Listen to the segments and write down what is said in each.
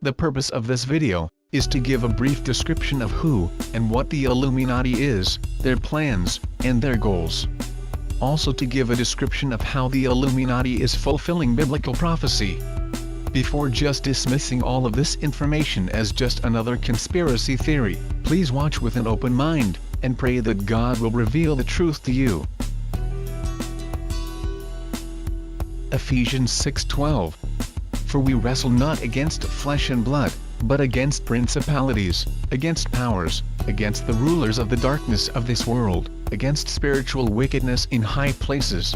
The purpose of this video is to give a brief description of who and what the Illuminati is, their plans, and their goals. Also to give a description of how the Illuminati is fulfilling biblical prophecy. Before just dismissing all of this information as just another conspiracy theory, please watch with an open mind, and pray that God will reveal the truth to you. Ephesians 6:12. For we wrestle not against flesh and blood, but against principalities, against powers, against the rulers of the darkness of this world, against spiritual wickedness in high places.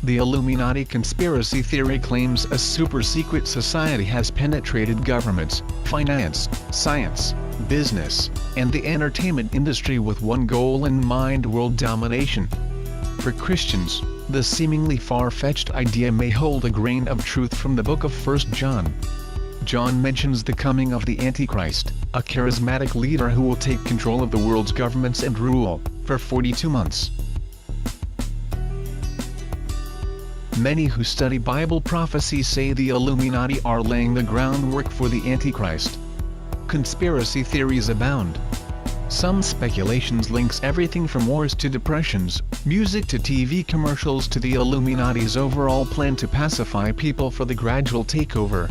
The Illuminati conspiracy theory claims a super-secret society has penetrated governments, finance, science, business, and the entertainment industry with one goal in mind: world domination. For Christians, the seemingly far-fetched idea may hold a grain of truth from the book of 1 John. John mentions the coming of the Antichrist, a charismatic leader who will take control of the world's governments and rule for 42 months. Many who study Bible prophecy say the Illuminati are laying the groundwork for the Antichrist. Conspiracy theories abound. Some speculations links everything from wars to depressions, music to TV commercials to the Illuminati's overall plan to pacify people for the gradual takeover.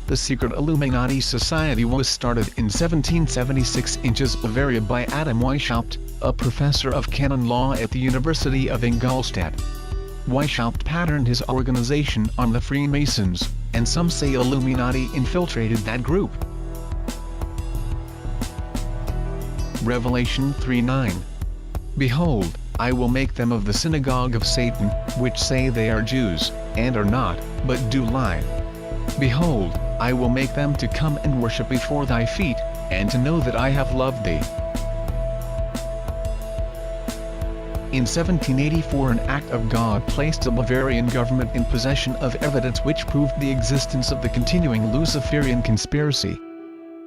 The secret Illuminati Society was started in 1776 in Bavaria by Adam Weishaupt, a professor of canon law at the University of Ingolstadt. Weishaupt patterned his organization on the Freemasons, and some say Illuminati infiltrated that group. Revelation 3:9. Behold, I will make them of the synagogue of Satan, which say they are Jews, and are not, but do lie. Behold, I will make them to come and worship before thy feet, and to know that I have loved thee. In 1784 an act of God placed the Bavarian government in possession of evidence which proved the existence of the continuing Luciferian conspiracy.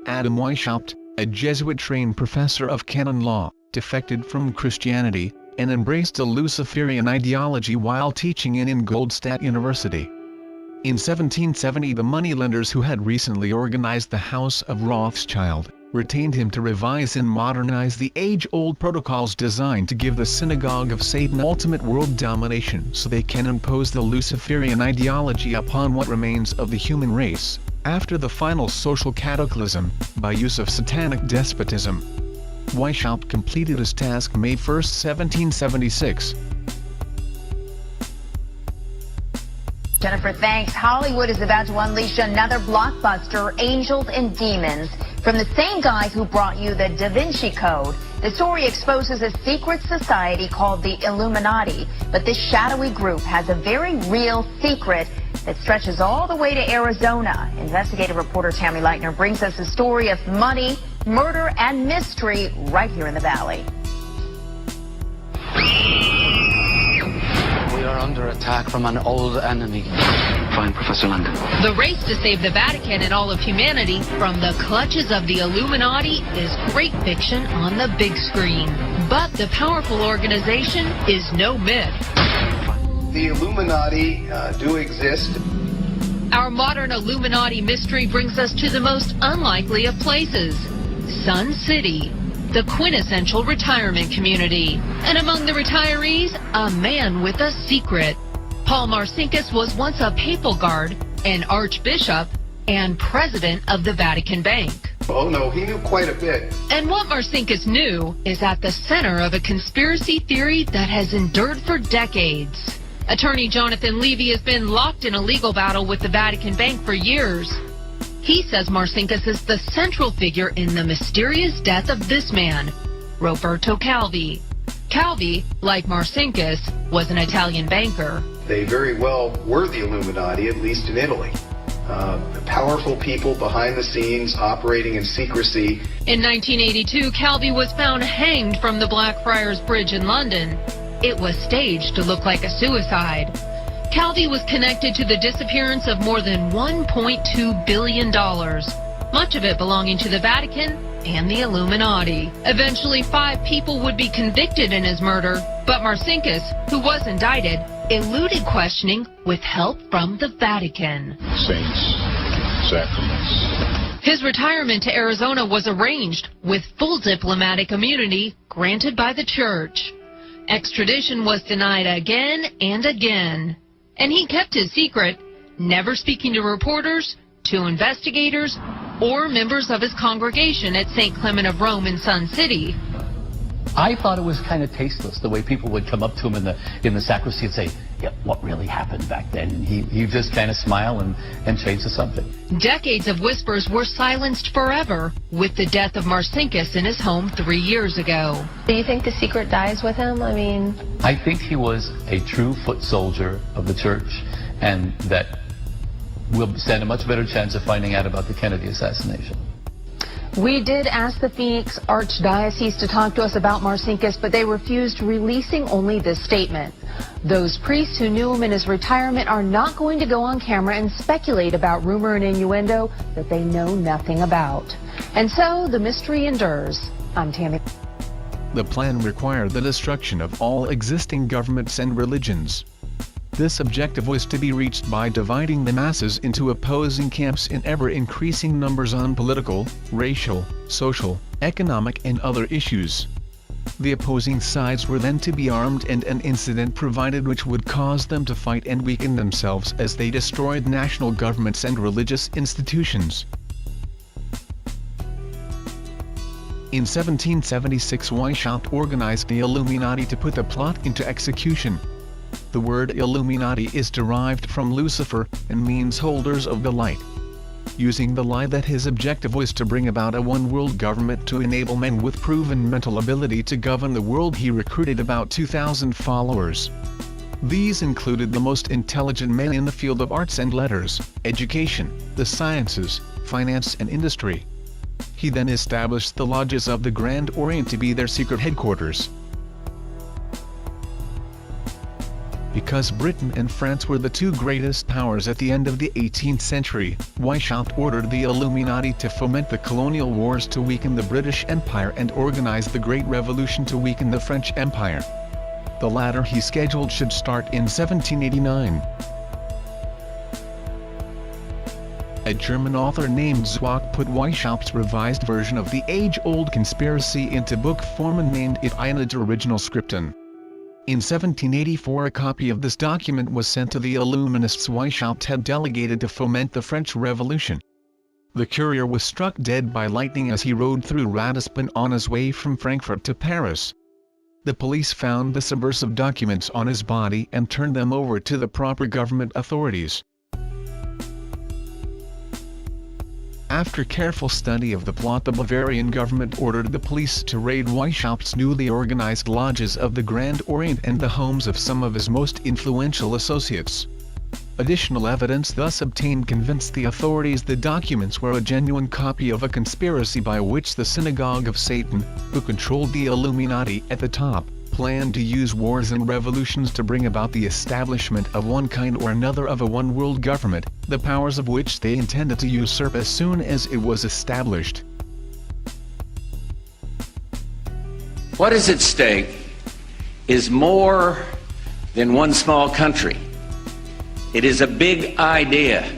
Adam Weishaupt, a Jesuit-trained professor of canon law, defected from Christianity, and embraced a Luciferian ideology while teaching in Ingolstadt University. In 1770 the moneylenders who had recently organized the House of Rothschild, retained him to revise and modernize the age-old protocols designed to give the synagogue of Satan ultimate world domination so they can impose the Luciferian ideology upon what remains of the human race, after the final social cataclysm, by use of satanic despotism. Weishaupt completed his task May 1, 1776. Jennifer, thanks. Hollywood is about to unleash another blockbuster, Angels and Demons, from the same guy who brought you the Da Vinci Code. The story exposes a secret society called the Illuminati, but this shadowy group has a very real secret that stretches all the way to Arizona. Investigative reporter Tammy Leitner brings us a story of money, murder, and mystery right here in the Valley. We are under attack from an old enemy. Fine, Professor London. The race to save the Vatican and all of humanity from the clutches of the Illuminati is great fiction on the big screen. But the powerful organization is no myth. The Illuminati do exist. Our modern Illuminati mystery brings us to the most unlikely of places, Sun City, the quintessential retirement community. And among the retirees, a man with a secret. Paul Marcinkus was once a papal guard, an archbishop, and president of the Vatican Bank. Oh no, he knew quite a bit. And what Marcinkus knew is at the center of a conspiracy theory that has endured for decades. Attorney Jonathan Levy has been locked in a legal battle with the Vatican Bank for years. He says Marcinkus is the central figure in the mysterious death of this man, Roberto Calvi. Calvi, like Marcinkus, was an Italian banker. They very well were the Illuminati, at least in Italy. Powerful people behind the scenes operating in secrecy. In 1982, Calvi was found hanged from the Blackfriars Bridge in London. It was staged to look like a suicide. Calvi was connected to the disappearance of more than $1.2 billion, much of it belonging to the Vatican and the Illuminati. Eventually, 5 people would be convicted in his murder, but Marcinkus, who was indicted, eluded questioning with help from the Vatican. Saints, sacraments. His retirement to Arizona was arranged with full diplomatic immunity granted by the church. Extradition was denied again and again. And he kept his secret, never speaking to reporters, to investigators, or members of his congregation at St. Clement of Rome in Sun City. I thought it was kind of tasteless, the way people would come up to him in the sacristy and say, yeah, what really happened back then? And he just kind of smile and change the subject. Decades of whispers were silenced forever with the death of Marcinkus in his home 3 years ago. Do you think the secret dies with him? I mean, I think he was a true foot soldier of the church, and that we'll stand a much better chance of finding out about the Kennedy assassination. We did ask the Phoenix Archdiocese to talk to us about Marcinkus, but they refused, releasing only this statement. Those priests who knew him in his retirement are not going to go on camera and speculate about rumor and innuendo that they know nothing about. And so the mystery endures. I'm Tammy. The plan required the destruction of all existing governments and religions. This objective was to be reached by dividing the masses into opposing camps in ever-increasing numbers on political, racial, social, economic and other issues. The opposing sides were then to be armed, and an incident provided which would cause them to fight and weaken themselves as they destroyed national governments and religious institutions. In 1776, Weishaupt organized the Illuminati to put the plot into execution. The word Illuminati is derived from Lucifer and means holders of the light. Using the lie that his objective was to bring about a one-world government to enable men with proven mental ability to govern the world, he recruited about 2,000 followers. These included the most intelligent men in the field of arts and letters, education, the sciences, finance and industry. He then established the lodges of the Grand Orient to be their secret headquarters. Because Britain and France were the two greatest powers at the end of the 18th century, Weishaupt ordered the Illuminati to foment the colonial wars to weaken the British Empire and organize the Great Revolution to weaken the French Empire. The latter he scheduled should start in 1789. A German author named Zwack put Weishaupt's revised version of the age-old conspiracy into book form and named it Ionid's Original Scripton. In 1784, a copy of this document was sent to the Illuminists Weishaupt had delegated to foment the French Revolution. The courier was struck dead by lightning as he rode through Ratisbon on his way from Frankfurt to Paris. The police found the subversive documents on his body and turned them over to the proper government authorities. After careful study of the plot, the Bavarian government ordered the police to raid Weishaupt's newly organized lodges of the Grand Orient and the homes of some of his most influential associates. Additional evidence thus obtained convinced the authorities the documents were a genuine copy of a conspiracy by which the Synagogue of Satan, who controlled the Illuminati at the top, planned to use wars and revolutions to bring about the establishment of one kind or another of a one-world government, the powers of which they intended to usurp as soon as it was established. What is at stake is more than one small country. It is a big idea,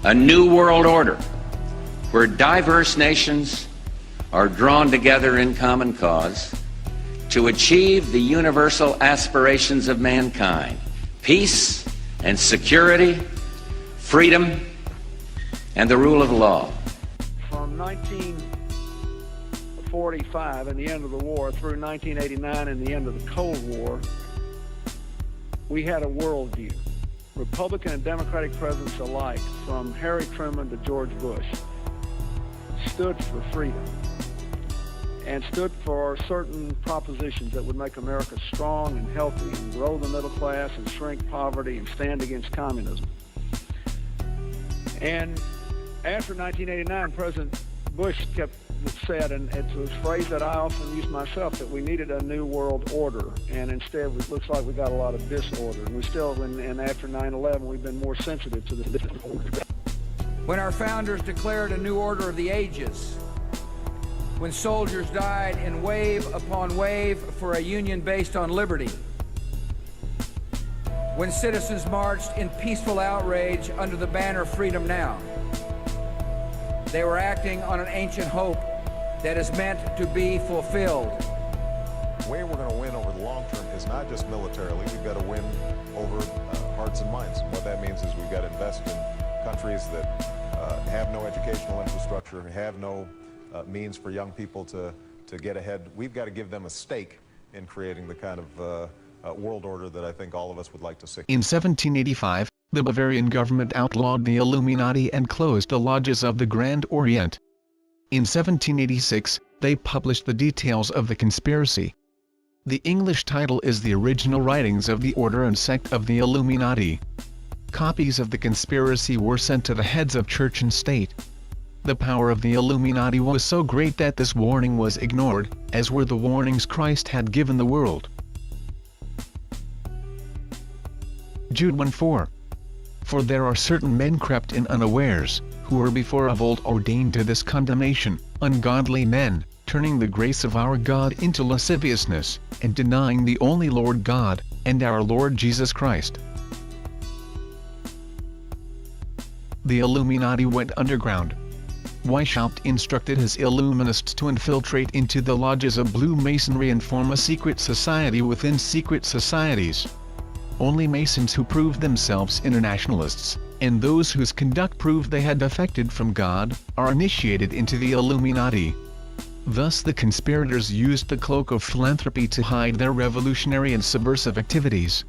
a new world order, where diverse nations are drawn together in common cause to achieve the universal aspirations of mankind: peace and security, freedom, and the rule of law. From 1945 and the end of the war through 1989 and the end of the Cold War, we had a worldview. Republican and Democratic presidents alike, from Harry Truman to George Bush, stood for freedom and stood for certain propositions that would make America strong and healthy and grow the middle class and shrink poverty and stand against communism. And after 1989, President Bush said, and it's a phrase that I often use myself, that we needed a new world order, and instead it looks like we got a lot of disorder. And we still, and after 9/11, we've been more sensitive to the disorder. When our founders declared a new order of the ages, when soldiers died in wave upon wave for a union based on liberty, when citizens marched in peaceful outrage under the banner Freedom Now. They were acting on an ancient hope that is meant to be fulfilled. The way we're going to win over the long term is not just militarily. We've got to win over hearts and minds. And what that means is we've got to invest in countries that have no educational infrastructure, have no means for young people to get ahead. We've got to give them a stake in creating the kind of world order that I think all of us would like to see. In 1785, the Bavarian government outlawed the Illuminati and closed the lodges of the Grand Orient. In 1786, they published the details of the conspiracy. The English title is The Original Writings of the Order and Sect of the Illuminati. Copies of the conspiracy were sent to the heads of church and state. The power of the Illuminati was so great that this warning was ignored, as were the warnings Christ had given the world. Jude 1:4. For there are certain men crept in unawares, who were before of old ordained to this condemnation, ungodly men, turning the grace of our God into lasciviousness, and denying the only Lord God, and our Lord Jesus Christ. The Illuminati went underground. Weishaupt instructed his Illuminists to infiltrate into the lodges of Blue Masonry and form a secret society within secret societies. Only Masons who proved themselves internationalists, and those whose conduct proved they had defected from God, are initiated into the Illuminati. Thus the conspirators used the cloak of philanthropy to hide their revolutionary and subversive activities.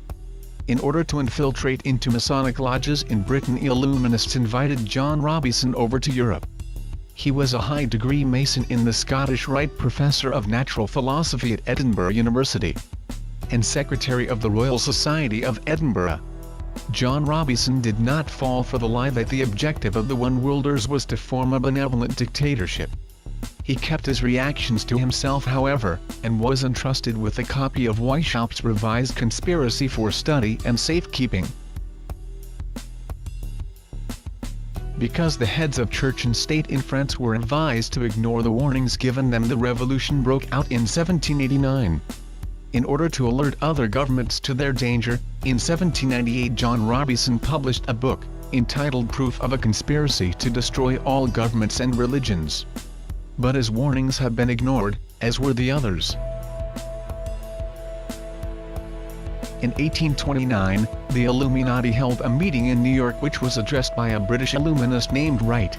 In order to infiltrate into Masonic lodges in Britain, Illuminists invited John Robison over to Europe. He was a high-degree Mason in the Scottish Rite Professor of Natural Philosophy at Edinburgh University, and Secretary of the Royal Society of Edinburgh. John Robison did not fall for the lie that the objective of the One-Worlders was to form a benevolent dictatorship. He kept his reactions to himself, however, and was entrusted with a copy of Weishaupt's revised conspiracy for study and safekeeping. Because the heads of church and state in France were advised to ignore the warnings given them, the revolution broke out in 1789. In order to alert other governments to their danger, in 1798 John Robison published a book, entitled Proof of a Conspiracy to Destroy All Governments and Religions. But his warnings have been ignored, as were the others. In 1829, the Illuminati held a meeting in New York which was addressed by a British Illuminist named Wright.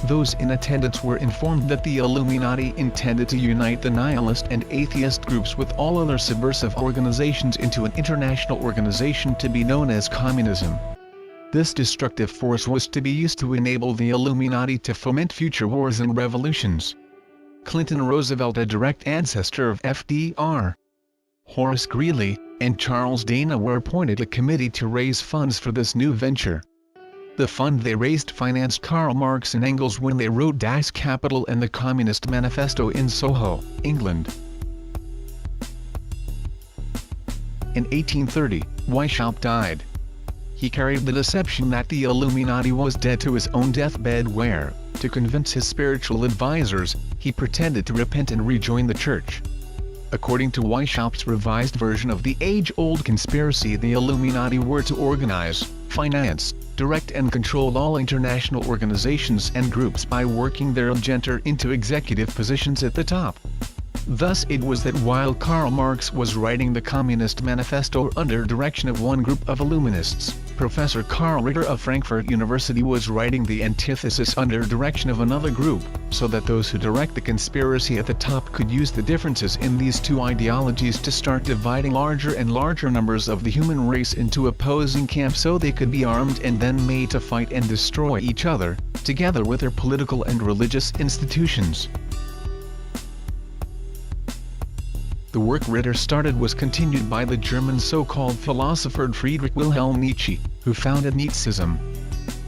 Those in attendance were informed that the Illuminati intended to unite the nihilist and atheist groups with all other subversive organizations into an international organization to be known as communism. This destructive force was to be used to enable the Illuminati to foment future wars and revolutions. Clinton Roosevelt, a direct ancestor of FDR, Horace Greeley, and Charles Dana were appointed a committee to raise funds for this new venture. The fund they raised financed Karl Marx and Engels when they wrote Das Kapital and the Communist Manifesto in Soho, England. In 1830, Weishaupt died. He carried the deception that the Illuminati was dead to his own deathbed where, to convince his spiritual advisors, he pretended to repent and rejoin the church. According to Weishaupt's revised version of the age-old conspiracy, the Illuminati were to organize, finance, direct and control all international organizations and groups by working their agenda into executive positions at the top. Thus it was that while Karl Marx was writing the Communist Manifesto under direction of one group of Illuminists, Professor Karl Ritter of Frankfurt University was writing the antithesis under direction of another group, so that those who direct the conspiracy at the top could use the differences in these two ideologies to start dividing larger and larger numbers of the human race into opposing camps so they could be armed and then made to fight and destroy each other, together with their political and religious institutions. The work Ritter started was continued by the German so-called philosopher Friedrich Wilhelm Nietzsche, who founded Nazism.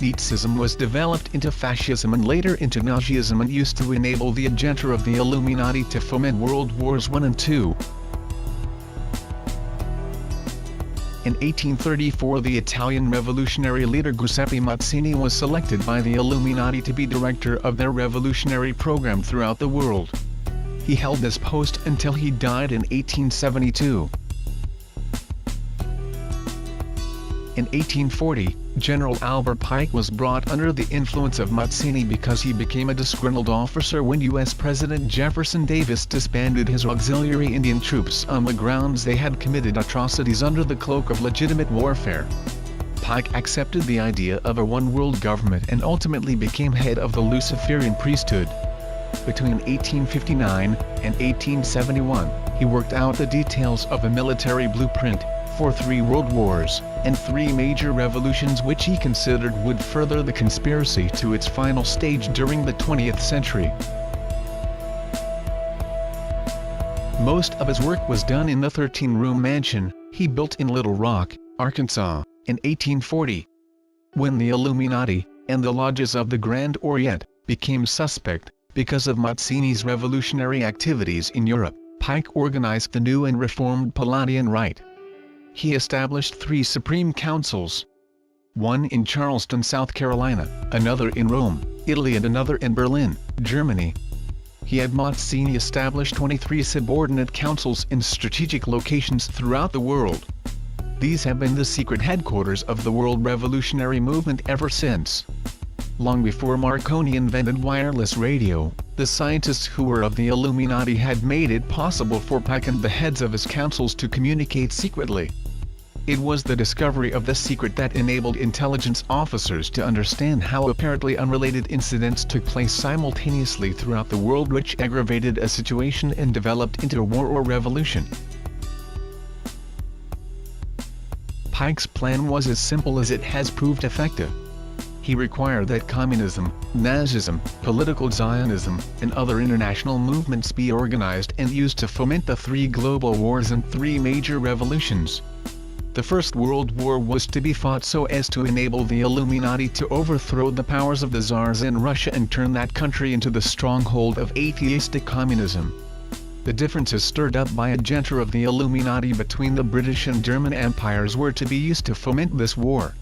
Nazism was developed into fascism and later into Nazism and used to enable the agenda of the Illuminati to foment World Wars I and II. In 1834 the Italian revolutionary leader Giuseppe Mazzini was selected by the Illuminati to be director of their revolutionary program throughout the world. He held this post until he died in 1872. In 1840, General Albert Pike was brought under the influence of Mazzini because he became a disgruntled officer when U.S. President Jefferson Davis disbanded his auxiliary Indian troops on the grounds they had committed atrocities under the cloak of legitimate warfare. Pike accepted the idea of a one-world government and ultimately became head of the Luciferian priesthood. Between 1859 and 1871, he worked out the details of a military blueprint for 3 world wars and 3 major revolutions which he considered would further the conspiracy to its final stage during the 20th century. Most of his work was done in the 13-room mansion he built in Little Rock, Arkansas, in 1840. When the Illuminati and the lodges of the Grand Orient became suspect because of Mazzini's revolutionary activities in Europe, Pike organized the new and reformed Palladian Rite. He established 3 supreme councils. One in Charleston, South Carolina, another in Rome, Italy and another in Berlin, Germany. He had Mazzini establish 23 subordinate councils in strategic locations throughout the world. These have been the secret headquarters of the world revolutionary movement ever since. Long before Marconi invented wireless radio, the scientists who were of the Illuminati had made it possible for Pike and the heads of his councils to communicate secretly. It was the discovery of the secret that enabled intelligence officers to understand how apparently unrelated incidents took place simultaneously throughout the world, which aggravated a situation and developed into a war or revolution. Pike's plan was as simple as it has proved effective. He required that communism, Nazism, political Zionism, and other international movements be organized and used to foment the 3 global wars and 3 major revolutions. The First World War was to be fought so as to enable the Illuminati to overthrow the powers of the Tsars in Russia and turn that country into the stronghold of atheistic communism. The differences stirred up by a junta of the Illuminati between the British and German empires were to be used to foment this war.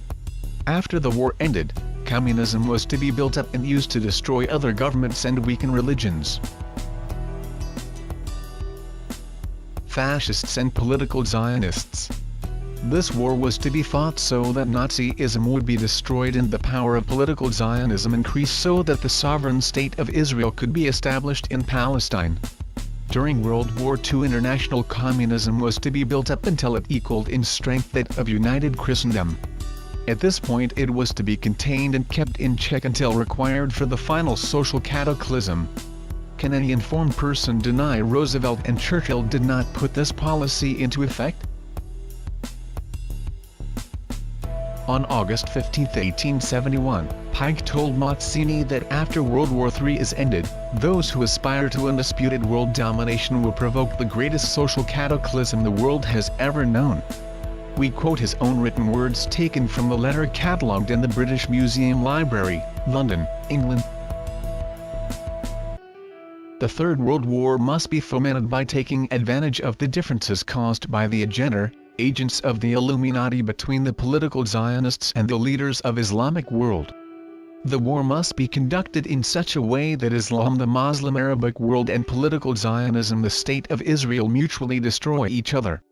After the war ended, communism was to be built up and used to destroy other governments and weaken religions. Fascists and political Zionists. This war was to be fought so that Nazism would be destroyed and the power of political Zionism increased so that the sovereign state of Israel could be established in Palestine. During World War II, international communism was to be built up until it equaled in strength that of united Christendom. At this point it was to be contained and kept in check until required for the final social cataclysm. Can any informed person deny Roosevelt and Churchill did not put this policy into effect? On August 15, 1871, Pike told Mazzini that after World War III is ended, those who aspire to undisputed world domination will provoke the greatest social cataclysm the world has ever known. We quote his own written words taken from the letter catalogued in the British Museum Library, London, England. The Third World War must be fomented by taking advantage of the differences caused by the agents of the Illuminati between the political Zionists and the leaders of Islamic world. The war must be conducted in such a way that Islam, the Muslim Arabic world, and political Zionism, the State of Israel, mutually destroy each other.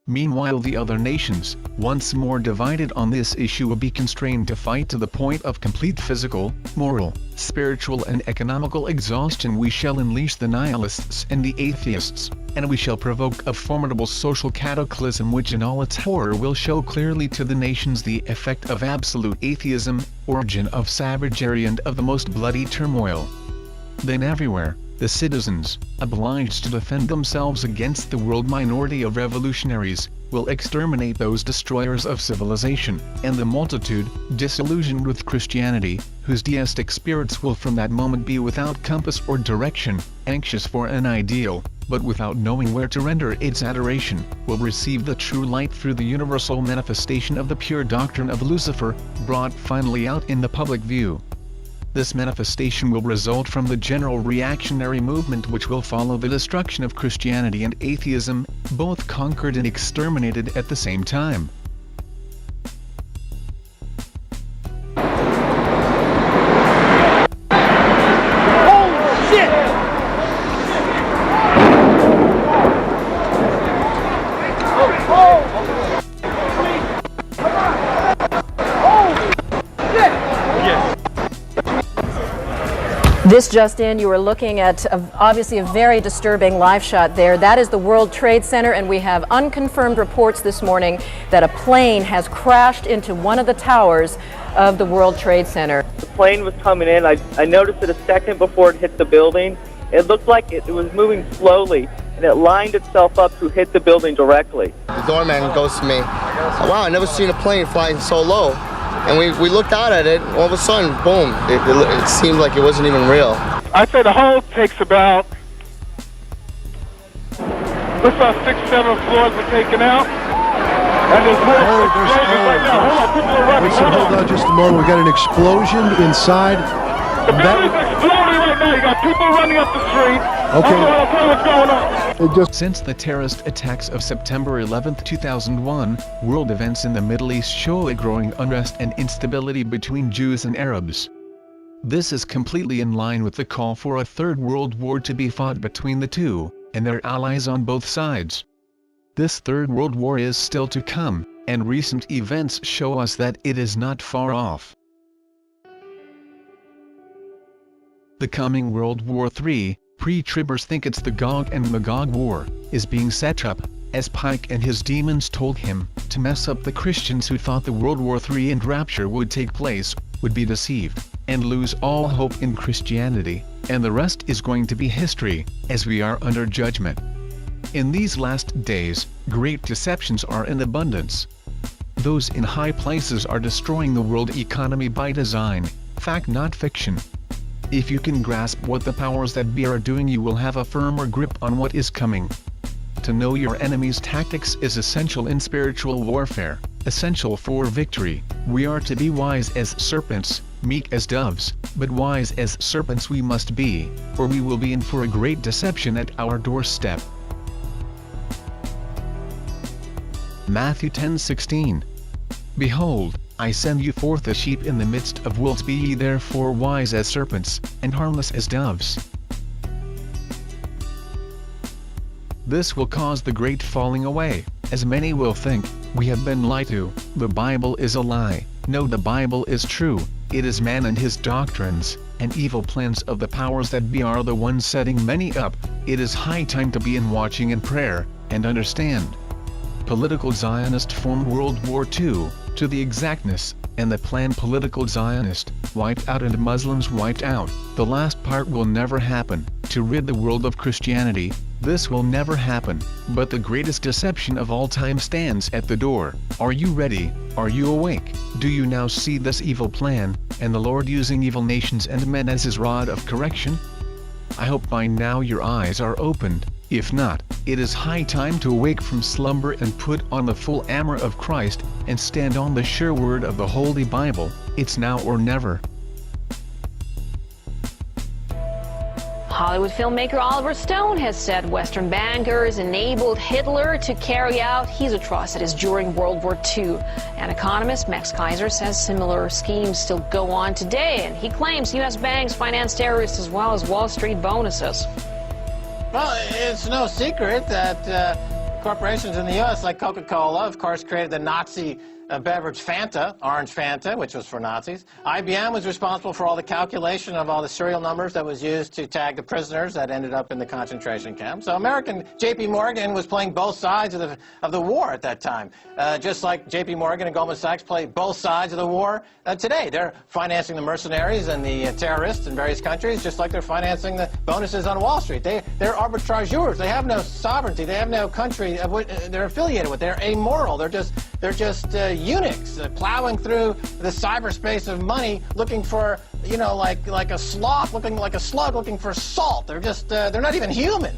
Meanwhile, the other nations, once more divided on this issue, will be constrained to fight to the point of complete physical, moral, spiritual and economical exhaustion. We shall unleash the nihilists and the atheists, and we shall provoke a formidable social cataclysm which in all its horror will show clearly to the nations the effect of absolute atheism, origin of savagery and of the most bloody turmoil. Then everywhere, the citizens, obliged to defend themselves against the world minority of revolutionaries, will exterminate those destroyers of civilization, and the multitude, disillusioned with Christianity, whose deistic spirits will from that moment be without compass or direction, anxious for an ideal, but without knowing where to render its adoration, will receive the true light through the universal manifestation of the pure doctrine of Lucifer, brought finally out in the public view. This manifestation will result from the general reactionary movement which will follow the destruction of Christianity and atheism, both conquered and exterminated at the same time. This just in, you are looking at obviously a very disturbing live shot there. That is the World Trade Center, and we have unconfirmed reports this morning that a plane has crashed into one of the towers of the World Trade Center. The plane was coming in. I noticed it a second before it hit the building. It looked like it was moving slowly, and it lined itself up to hit the building directly. The doorman goes to me, wow, I never seen a plane flying so low. And we looked out at it, all of a sudden, boom, it seemed like it wasn't even real. I'd say the whole takes about, looks about 6-7 floors were taken out. And there's more explosions right now. Hold on, people are running. Hold on just a moment. We got an explosion inside. The building's exploding right now. You got people running up the street. Okay. I'll tell you what's going on. Since the terrorist attacks of September 11, 2001, world events in the Middle East show a growing unrest and instability between Jews and Arabs. This is completely in line with the call for a third world war to be fought between the two, and their allies on both sides. This third world war is still to come, and recent events show us that it is not far off. The coming World War III, pre-tribbers think it's the Gog and Magog War, is being set up, as Pike and his demons told him, to mess up the Christians who thought the World War III and rapture would take place, would be deceived, and lose all hope in Christianity, and the rest is going to be history, as we are under judgment. In these last days, great deceptions are in abundance. Those in high places are destroying the world economy by design, fact not fiction. If you can grasp what the powers that be are doing, you will have a firmer grip on what is coming. To know your enemy's tactics is essential in spiritual warfare, essential for victory. We are to be wise as serpents, meek as doves, but wise as serpents we must be, or we will be in for a great deception at our doorstep. Matthew 10:16. Behold, I send you forth as sheep in the midst of wolves. Be ye therefore wise as serpents, and harmless as doves. This will cause the great falling away, as many will think, we have been lied to, the Bible is a lie. No, the Bible is true, it is man and his doctrines, and evil plans of the powers that be are the ones setting many up. It is high time to be in watching and prayer, and understand. Political Zionist formed World War II, to the exactness, and the planned political Zionist, wiped out and Muslims wiped out. The last part will never happen, to rid the world of Christianity. This will never happen, but the greatest deception of all time stands at the door. Are you ready? Are you awake? Do you now see this evil plan, and the Lord using evil nations and men as his rod of correction? I hope by now your eyes are opened. If not, it is high time to awake from slumber and put on the full armor of Christ, and stand on the sure word of the Holy Bible. It's now or never. Hollywood filmmaker Oliver Stone has said Western bankers enabled Hitler to carry out his atrocities during World War II. And economist Max Kaiser says similar schemes still go on today, and he claims U.S. banks finance terrorists as well as Wall Street bonuses. Well, it's no secret that corporations in the U.S., like Coca-Cola, of course, created the Nazi beverage Fanta, Orange Fanta, which was for Nazis. IBM was responsible for all the calculation of all the serial numbers that was used to tag the prisoners that ended up in the concentration camp. So American J.P. Morgan was playing both sides of the war at that time. Just like J.P. Morgan and Goldman Sachs play both sides of the war today. They're financing the mercenaries and the terrorists in various countries, just like they're financing the bonuses on Wall Street. They're arbitrageurs. They have no sovereignty. They have no country they're affiliated with. They're amoral. They're just eunuchs plowing through the cyberspace of money, looking for, you know, like a sloth, looking like a slug, looking for salt. They're just they're not even human.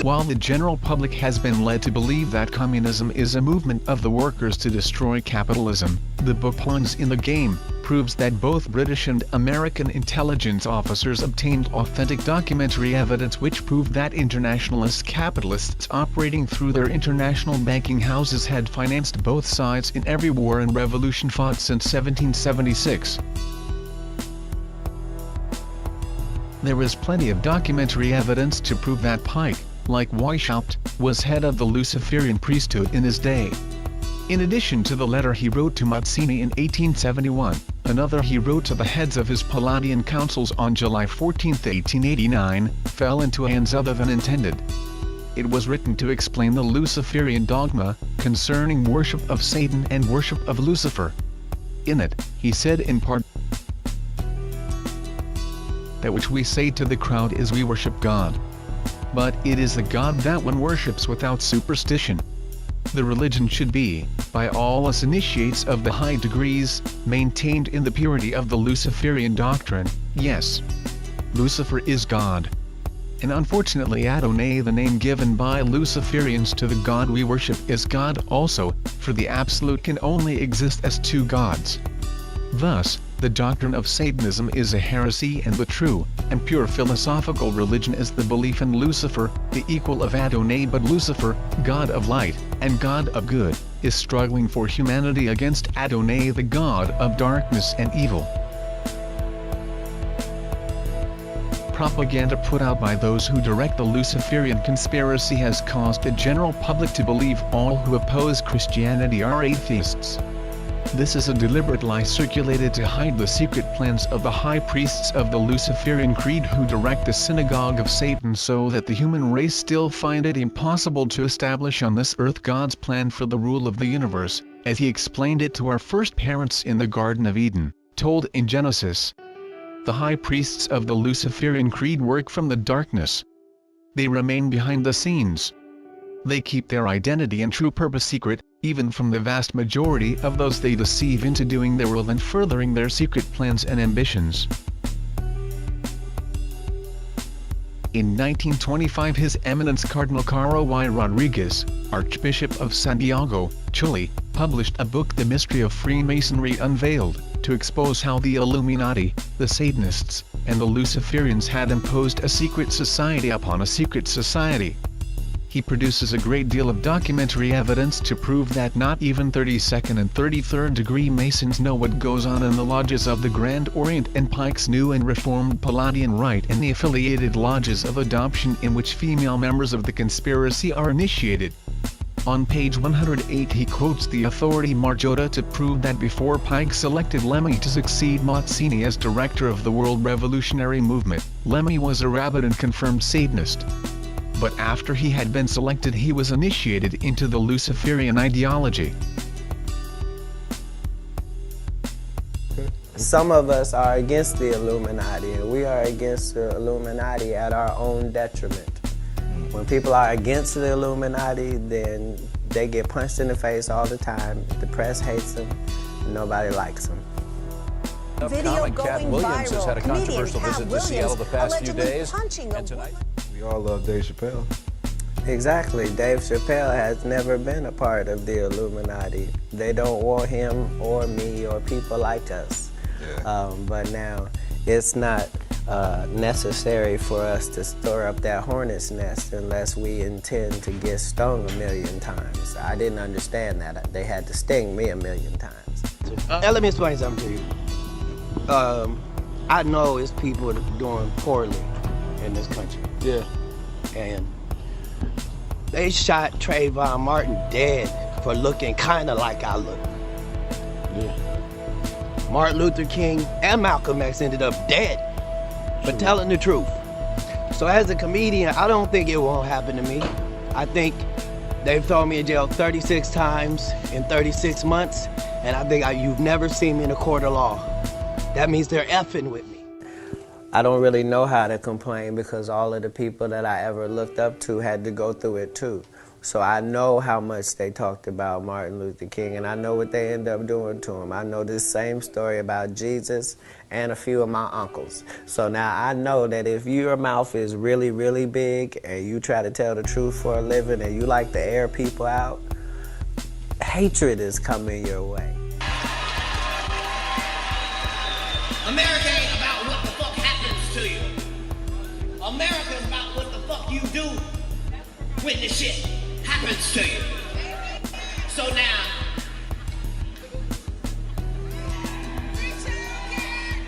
While the general public has been led to believe that communism is a movement of the workers to destroy capitalism, the book Pawns in the Game proves that both British and American intelligence officers obtained authentic documentary evidence which proved that internationalist capitalists operating through their international banking houses had financed both sides in every war and revolution fought since 1776. There is plenty of documentary evidence to prove that Pike, like Weishaupt, was head of the Luciferian priesthood in his day. In addition to the letter he wrote to Mazzini in 1871, another he wrote to the heads of his Palladian councils on July 14, 1889, fell into hands other than intended. It was written to explain the Luciferian dogma concerning worship of Satan and worship of Lucifer. In it, he said in part, "That which we say to the crowd is we worship God. But it is the God that one worships without superstition. The religion should be, by all us initiates of the high degrees, maintained in the purity of the Luciferian doctrine. Yes, Lucifer is God. And unfortunately Adonai, the name given by Luciferians to the God we worship, is God also, for the Absolute can only exist as two gods. Thus, the doctrine of Satanism is a heresy, and the true and pure philosophical religion is the belief in Lucifer, the equal of Adonai. But Lucifer, God of light and God of good, is struggling for humanity against Adonai, the God of darkness and evil." Propaganda put out by those who direct the Luciferian conspiracy has caused the general public to believe all who oppose Christianity are atheists. This is a deliberate lie circulated to hide the secret plans of the high priests of the Luciferian creed who direct the synagogue of Satan, so that the human race still find it impossible to establish on this earth God's plan for the rule of the universe, as he explained it to our first parents in the Garden of Eden, told in Genesis. The high priests of the Luciferian creed work from the darkness. They remain behind the scenes. They keep their identity and true purpose secret, even from the vast majority of those they deceive into doing their will and furthering their secret plans and ambitions. In 1925, His Eminence Cardinal Caro Y. Rodriguez, Archbishop of Santiago, Chile, published a book, The Mystery of Freemasonry Unveiled, to expose how the Illuminati, the Satanists, and the Luciferians had imposed a secret society upon a secret society. He produces a great deal of documentary evidence to prove that not even 32nd and 33rd degree Masons know what goes on in the lodges of the Grand Orient and Pike's New and Reformed Palladian Rite and the affiliated lodges of adoption in which female members of the conspiracy are initiated. On page 108 he quotes the authority Marjota to prove that before Pike selected Lemmy to succeed Mazzini as director of the World Revolutionary Movement, Lemmy was a rabid and confirmed Satanist. But after he had been selected, he was initiated into the Luciferian ideology. Some of us are against the Illuminati, and we are against the Illuminati at our own detriment. When people are against the Illuminati, then they get punched in the face all the time. The press hates them, and nobody likes them. Video Cat Williams has had a controversial visit to Seattle the past few days, and tonight we all love Dave Chappelle. Exactly. Dave Chappelle has never been a part of the Illuminati. They don't want him or me or people like us. Yeah. But now it's not necessary for us to stir up that hornet's nest unless we intend to get stung 1,000,000 times. I didn't understand that. They had to sting me 1,000,000 times. Let me explain something to you. I know it's people doing poorly in this country. Yeah. And they shot Trayvon Martin dead for looking kind of like I look. Yeah. Martin Luther King and Malcolm X ended up dead for telling the truth. So as a comedian, I don't think it won't happen to me. I think they've thrown me in jail 36 times in 36 months, and I think you've never seen me in a court of law. That means they're effing with me. I don't really know how to complain because all of the people that I ever looked up to had to go through it too. So I know how much they talked about Martin Luther King, and I know what they end up doing to him. I know this same story about Jesus and a few of my uncles. So now I know that if your mouth is really, really big and you try to tell the truth for a living and you like to air people out, hatred is coming your way. America ain't about what the fuck happens to you. America's about what the fuck you do when the shit happens to you. So now,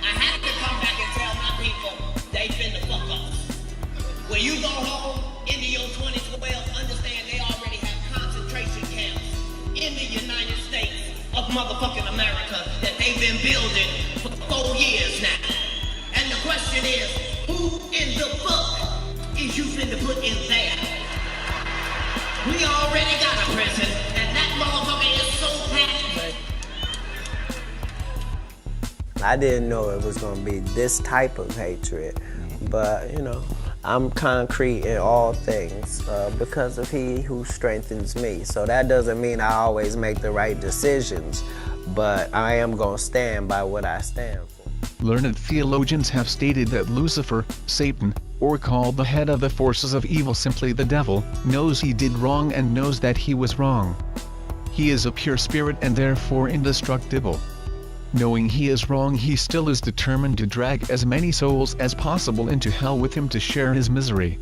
I have to come back and tell my people they finna fuck up. When you go home into your 2012, understand they already have concentration camps in the United States. motherfucking America that they've been building for 4 years now. And the question is, who in the fuck is you finna put in there? We already got a president, and that motherfucker is so packed. I didn't know it was going to be this type of hatred, but you know, I'm concrete in all things because of He who strengthens me. So that doesn't mean I always make the right decisions, but I am going to stand by what I stand for. Learned theologians have stated that Lucifer, Satan, or called the head of the forces of evil, simply the devil, knows he did wrong and knows that he was wrong. He is a pure spirit and therefore indestructible. Knowing he is wrong, he still is determined to drag as many souls as possible into hell with him to share his misery.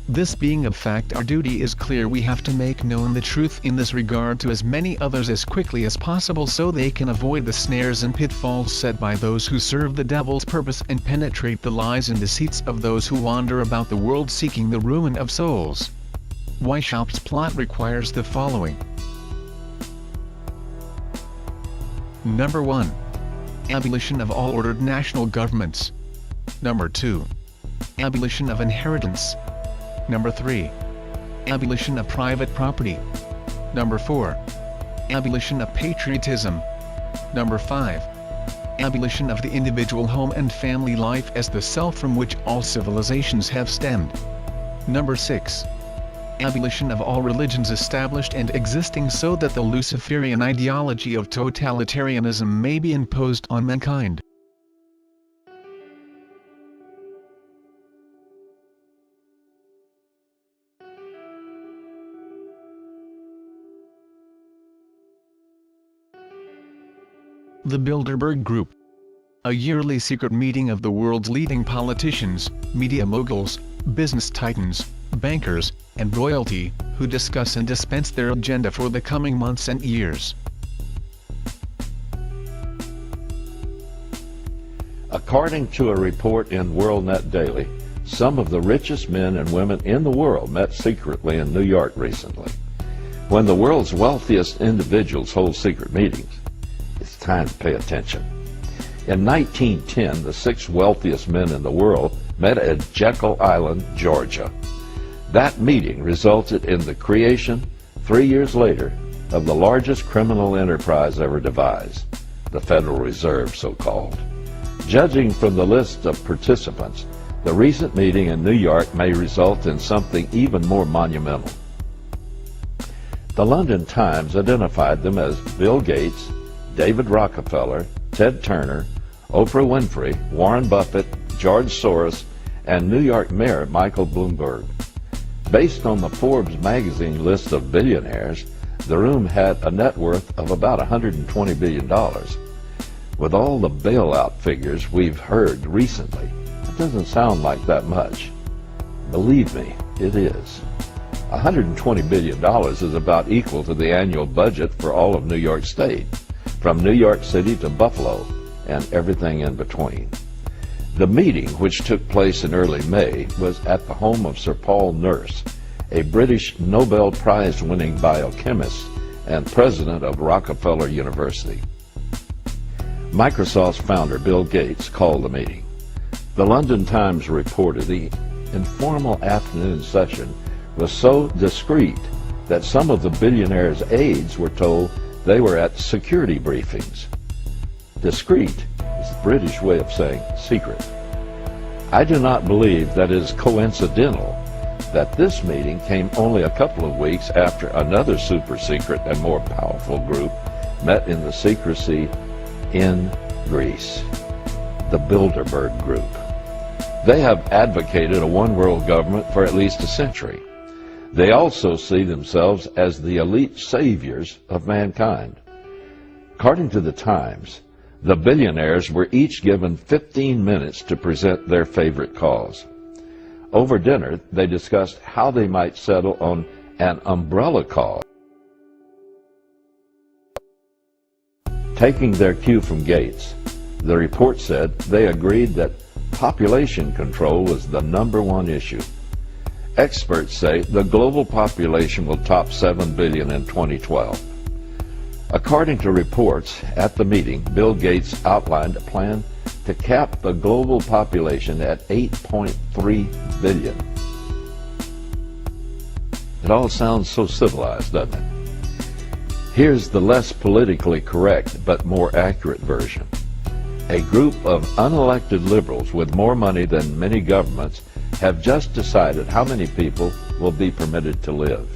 This being a fact, our duty is clear. We have to make known the truth in this regard to as many others as quickly as possible so they can avoid the snares and pitfalls set by those who serve the devil's purpose and penetrate the lies and deceits of those who wander about the world seeking the ruin of souls. Weishaupt's plot requires the following. Number 1. Abolition of all ordered national governments. Number 2. Abolition of inheritance. Number 3. Abolition of private property. Number 4. Abolition of patriotism. Number 5. Abolition of the individual home and family life as the self from which all civilizations have stemmed. Number 6. Abolition of all religions established and existing so that the Luciferian ideology of totalitarianism may be imposed on mankind. The Bilderberg Group. A yearly secret meeting of the world's leading politicians, media moguls, business titans, bankers, and royalty, who discuss and dispense their agenda for the coming months and years. According to a report in WorldNet Daily, some of the richest men and women in the world met secretly in New York recently. When the world's wealthiest individuals hold secret meetings, it's time to pay attention. In 1910, the 6 wealthiest men in the world met at Jekyll Island, Georgia. That meeting resulted in the creation, 3 years later, of the largest criminal enterprise ever devised, the Federal Reserve, so-called. Judging from the list of participants, the recent meeting in New York may result in something even more monumental. The London Times identified them as Bill Gates, David Rockefeller, Ted Turner, Oprah Winfrey, Warren Buffett, George Soros, and New York Mayor Michael Bloomberg. Based on the Forbes magazine list of billionaires, the room had a net worth of about $120 billion. With all the bailout figures we've heard recently, it doesn't sound like that much. Believe me, it is. $120 billion is about equal to the annual budget for all of New York State, from New York City to Buffalo, and everything in between. The meeting, which took place in early May, was at the home of Sir Paul Nurse, a British Nobel Prize-winning biochemist and president of Rockefeller University. Microsoft's founder, Bill Gates, called the meeting. The London Times reported the informal afternoon session was so discreet that some of the billionaire's aides were told they were at security briefings. Discreet is the British way of saying secret. I do not believe that it is coincidental that this meeting came only a couple of weeks after another super secret and more powerful group met in the secrecy in Greece, the Bilderberg Group. They have advocated a one-world government for at least a century. They also see themselves as the elite saviors of mankind. According to the Times, the billionaires were each given 15 minutes to present their favorite cause. Over dinner, they discussed how they might settle on an umbrella cause. Taking their cue from Gates, the report said they agreed that population control was the #1 issue. Experts say the global population will top 7 billion in 2012. According to reports at the meeting, Bill Gates outlined a plan to cap the global population at 8.3 billion. It all sounds so civilized, doesn't it? Here's the less politically correct but more accurate version. A group of unelected liberals with more money than many governments have just decided how many people will be permitted to live.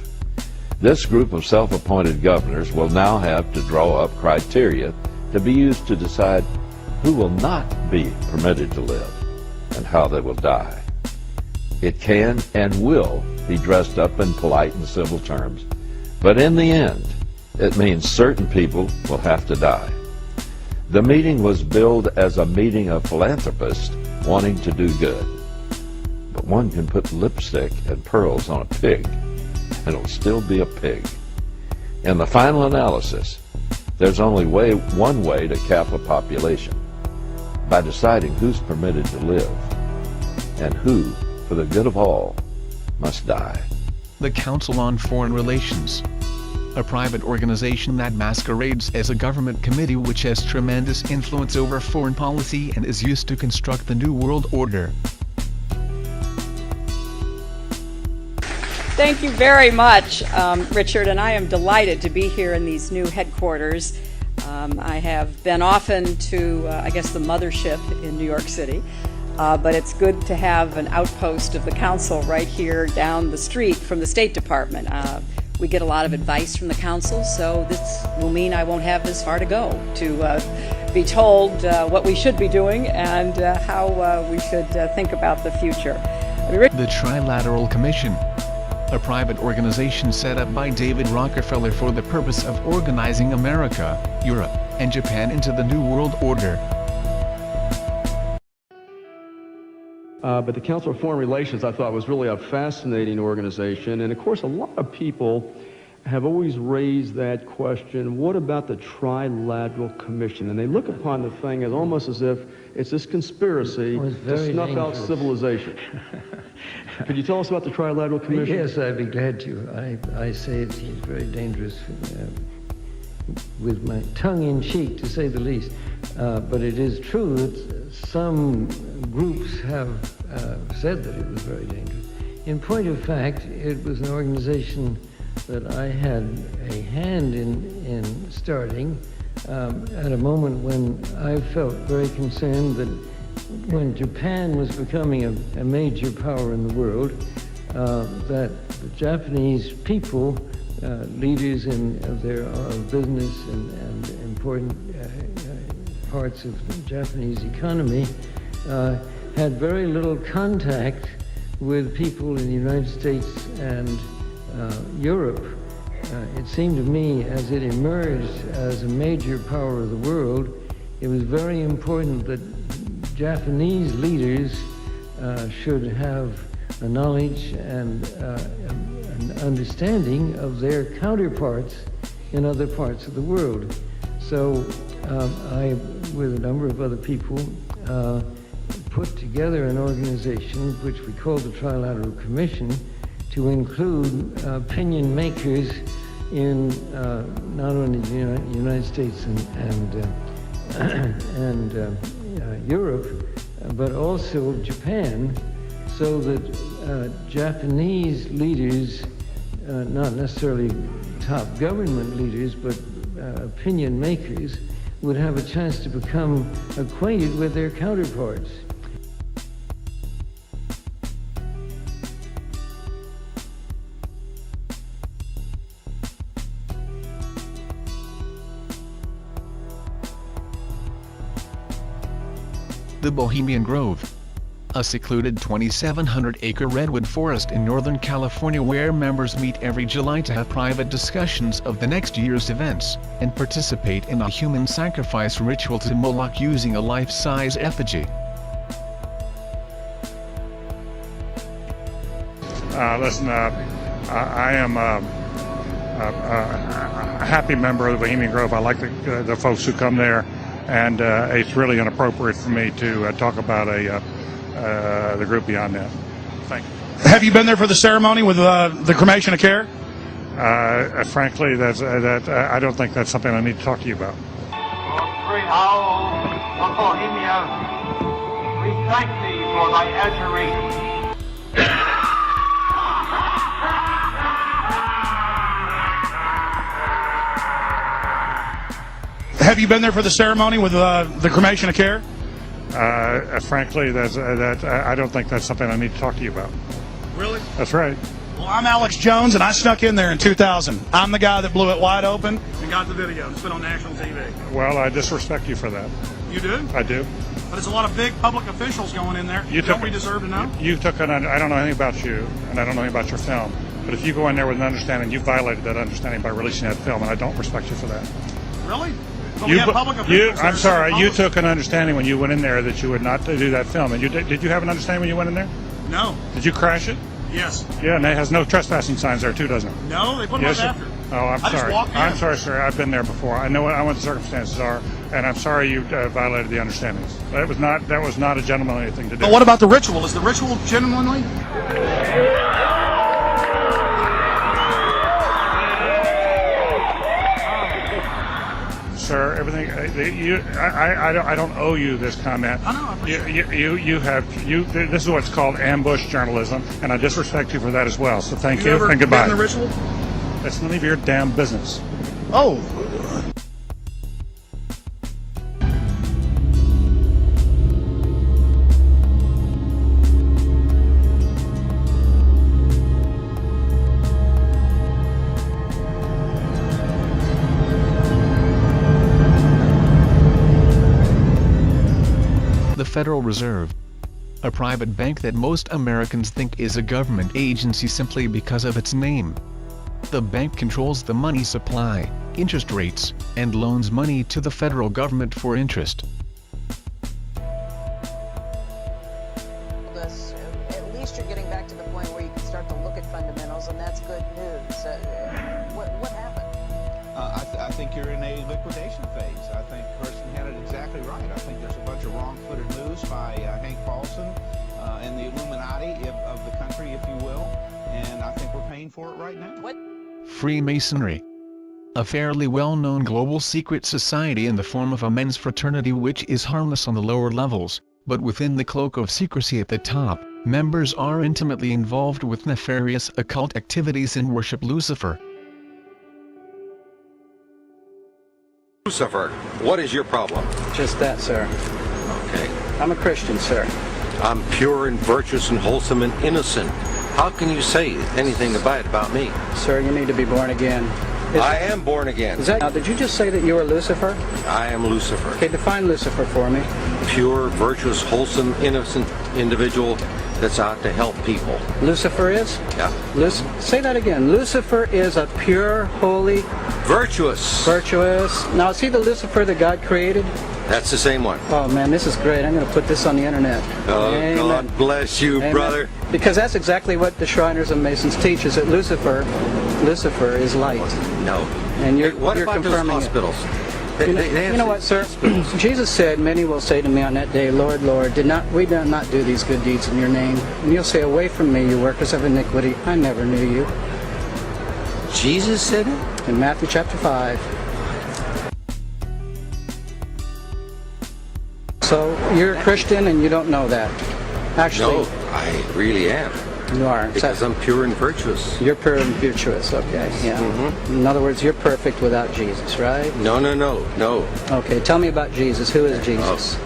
This group of self-appointed governors will now have to draw up criteria to be used to decide who will not be permitted to live and how they will die. It can and will be dressed up in polite and civil terms, but in the end, it means certain people will have to die. The meeting was billed as a meeting of philanthropists wanting to do good. But one can put lipstick and pearls on a pig, and it'll still be a pig. In the final analysis, there's only one way to cap a population, by deciding who's permitted to live, and who, for the good of all, must die. The Council on Foreign Relations, a private organization that masquerades as a government committee which has tremendous influence over foreign policy and is used to construct the New World Order. Thank you very much, Richard, and I am delighted to be here in these new headquarters. I have been often to, I guess, the mothership in New York City, but it's good to have an outpost of the Council right here down the street from the State Department. We get a lot of advice from the Council, so this will mean I won't have as far to go to be told what we should be doing and how we should think about the future. The Trilateral Commission, a private organization set up by David Rockefeller for the purpose of organizing America, Europe, and Japan into the New World Order. But the Council on Foreign Relations, I thought, was really a fascinating organization. And of course, a lot of people have always raised that question, what about the Trilateral Commission? And they look upon the thing as almost as if it's this conspiracy to snuff out civilization. Could you tell us about the Trilateral Commission? Yes, I'd be glad to. I say it is very dangerous, with my tongue in cheek, to say the least. But it is true that some groups have said that it was very dangerous. In point of fact, it was an organization that I had a hand in starting at a moment when I felt very concerned that when Japan was becoming a major power in the world, that the Japanese people, leaders of their business and important parts of the Japanese economy, had very little contact with people in the United States and Europe. It seemed to me, as it emerged as a major power of the world, it was very important that Japanese leaders should have a knowledge and an understanding of their counterparts in other parts of the world. So I, with a number of other people, put together an organization which we call the Trilateral Commission to include opinion makers in not only the United States and Europe, but also Japan, so that Japanese leaders, not necessarily top government leaders, but opinion makers, would have a chance to become acquainted with their counterparts. The Bohemian Grove, a secluded 2,700-acre redwood forest in Northern California where members meet every July to have private discussions of the next year's events, and participate in a human sacrifice ritual to Moloch using a life-size effigy. Listen, I am a happy member of the Bohemian Grove. I like the folks who come there, and it's really inappropriate for me to talk about the group beyond that. Thank you. Have you been there for the ceremony with the cremation of care? Frankly, I don't think that's something I need to talk to you about. We thank thee for thy adjuration. Have you been there for the ceremony with the cremation of care? Frankly, I don't think that's something I need to talk to you about. Really? That's right. Well, I'm Alex Jones, and I snuck in there in 2000. I'm the guy that blew it wide open and got the video. It's been on national TV. Well, I disrespect you for that. You do? I do. But there's a lot of big public officials going in there. Don't we deserve to know? You took I don't know anything about you, and I don't know anything about your film. But if you go in there with an understanding, you violated that understanding by releasing that film, and I don't respect you for that. Really? But we have public officials. I'm sorry. You took an understanding when you went in there that you would not do that film. And did you have an understanding when you went in there? No. Did you crash it? Yes. Yeah, and it has no trespassing signs there too, doesn't it? No, they put them up after. Oh, I'm sorry. I'm sorry, sir. I've been there before. I know what the circumstances are, and I'm sorry you violated the understandings. That was not a gentlemanly thing to do. But what about the ritual? Is the ritual genuinely? Sir, everything I don't owe you this comment. I know. I appreciate it. This is what's called ambush journalism, and I disrespect you for that as well. So thank you and goodbye. Been in the ritual? That's none of your damn business. Oh. The Federal Reserve, a private bank that most Americans think is a government agency simply because of its name. The bank controls the money supply, interest rates, and loans money to the federal government for interest. At least you're getting back to the point where you can start to look at fundamentals, and that's good news. What happened? I think you're in a liquidation phase. I think Kirsten had it exactly right. I think there's a bunch of wrong-footed moves by Hank Paulson and the Illuminati of the country, if you will, and I think we're paying for it right now. What? Freemasonry, a fairly well-known global secret society in the form of a men's fraternity which is harmless on the lower levels, but within the cloak of secrecy at the top, members are intimately involved with nefarious occult activities and worship Lucifer. Lucifer, what is your problem? Just that, sir. Okay. I'm a Christian, sir. I'm pure and virtuous and wholesome and innocent. How can you say anything bad about me? Sir, you need to be born again. I am born again. Now, did you just say that you were Lucifer? I am Lucifer. Okay, define Lucifer for me. Pure, virtuous, wholesome, innocent individual that's out to help people. Lucifer is? Yeah. Say that again. Lucifer is a pure, holy... Virtuous. Virtuous. Now, is he the Lucifer that God created? That's the same one. Oh, man, this is great. I'm going to put this on the internet. Oh, Amen. God bless you, Amen. brother. Because that's exactly what the Shriners and Masons teach, is that Lucifer is light. No. And you're what about confirming those hospitals? You know what, sir? Jesus said, many will say to me on that day, Lord, Lord, we did not do these good deeds in your name? And you'll say, away from me, you workers of iniquity. I never knew you. Jesus said it? In Matthew chapter 5. So you're a Christian and you don't know that. Actually, no, I really am. You are. Because I'm pure and virtuous. You're pure and virtuous, okay, yeah. Mm-hmm. In other words, you're perfect without Jesus, right? No. Okay, tell me about Jesus. Who is Jesus?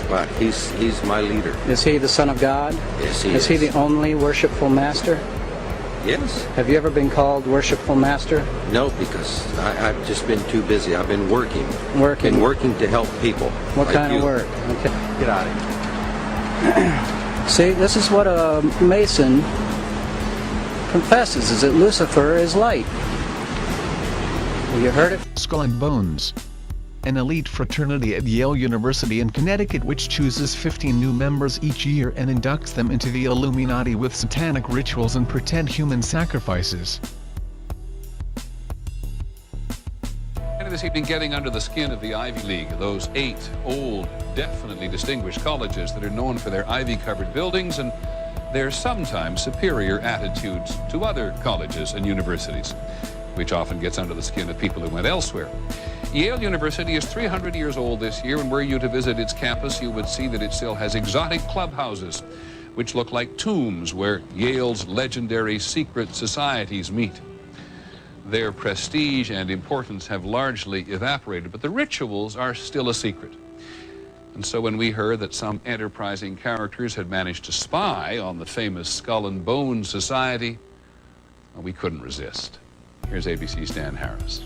Well, he's my leader. Is he the Son of God? Yes, he is. Is he the only worshipful master? Yes. Have you ever been called worshipful master? No, because I've just been too busy. I've been working. Working? Been working to help people. What like kind you. of work? Okay. Get out of here. See, this is what a Mason confesses, is that Lucifer is light. Have you heard it? Skull and Bones, an elite fraternity at Yale University in Connecticut which chooses 15 new members each year and inducts them into the Illuminati with satanic rituals and pretend human sacrifices. This evening, getting under the skin of the Ivy League, those 8 old, definitely distinguished colleges that are known for their ivy-covered buildings and their sometimes superior attitudes to other colleges and universities, which often gets under the skin of people who went elsewhere. Yale University is 300 years old this year, and were you to visit its campus, you would see that it still has exotic clubhouses, which look like tombs where Yale's legendary secret societies meet. Their prestige and importance have largely evaporated, but the rituals are still a secret. And so when we heard that some enterprising characters had managed to spy on the famous Skull and Bones Society, well, we couldn't resist. Here's ABC's Dan Harris.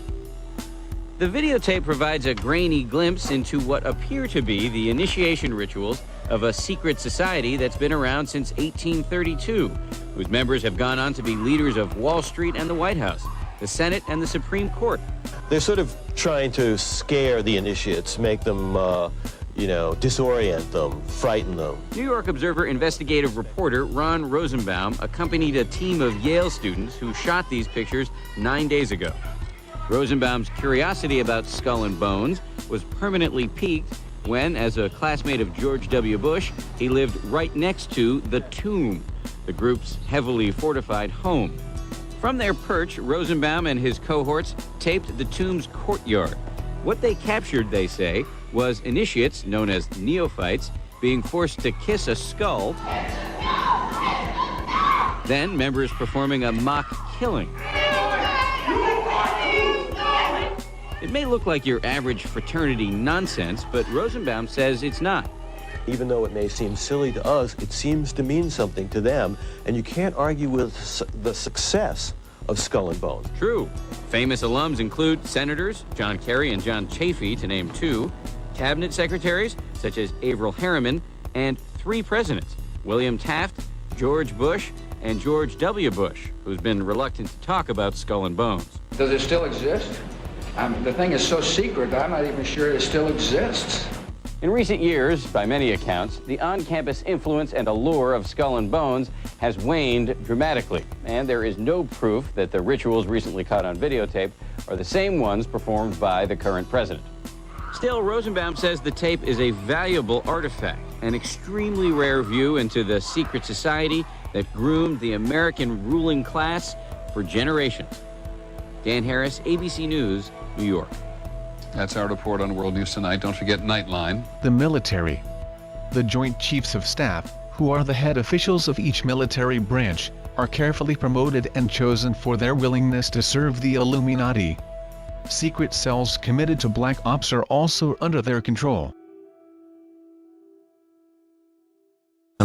The videotape provides a grainy glimpse into what appear to be the initiation rituals of a secret society that's been around since 1832, whose members have gone on to be leaders of Wall Street and the White House, the Senate and the Supreme Court. They're sort of trying to scare the initiates, make them, disorient them, frighten them. New York Observer investigative reporter Ron Rosenbaum accompanied a team of Yale students who shot these pictures 9 days ago. Rosenbaum's curiosity about Skull and Bones was permanently piqued when, as a classmate of George W. Bush, he lived right next to the Tomb, the group's heavily fortified home. From their perch, Rosenbaum and his cohorts taped the Tomb's courtyard. What they captured, they say, was initiates, known as neophytes, being forced to kiss a skull, then members performing a mock killing. It may look like your average fraternity nonsense, but Rosenbaum says it's not. Even though it may seem silly to us, it seems to mean something to them, and you can't argue with the success of Skull and Bones. True. Famous alums include senators John Kerry and John Chafee, to name two, cabinet secretaries such as Averell Harriman, and 3 presidents, William Taft, George Bush, and George W. Bush, who's been reluctant to talk about Skull and Bones. Does it still exist? The thing is so secret, I'm not even sure it still exists. In recent years, by many accounts, the on-campus influence and allure of Skull and Bones has waned dramatically, and there is no proof that the rituals recently caught on videotape are the same ones performed by the current president. Still, Rosenbaum says the tape is a valuable artifact, an extremely rare view into the secret society that groomed the American ruling class for generations. Dan Harris, ABC News, New York. That's our report on World News Tonight. Don't forget Nightline. The military. The Joint Chiefs of Staff, who are the head officials of each military branch, are carefully promoted and chosen for their willingness to serve the Illuminati. Secret cells committed to black ops are also under their control.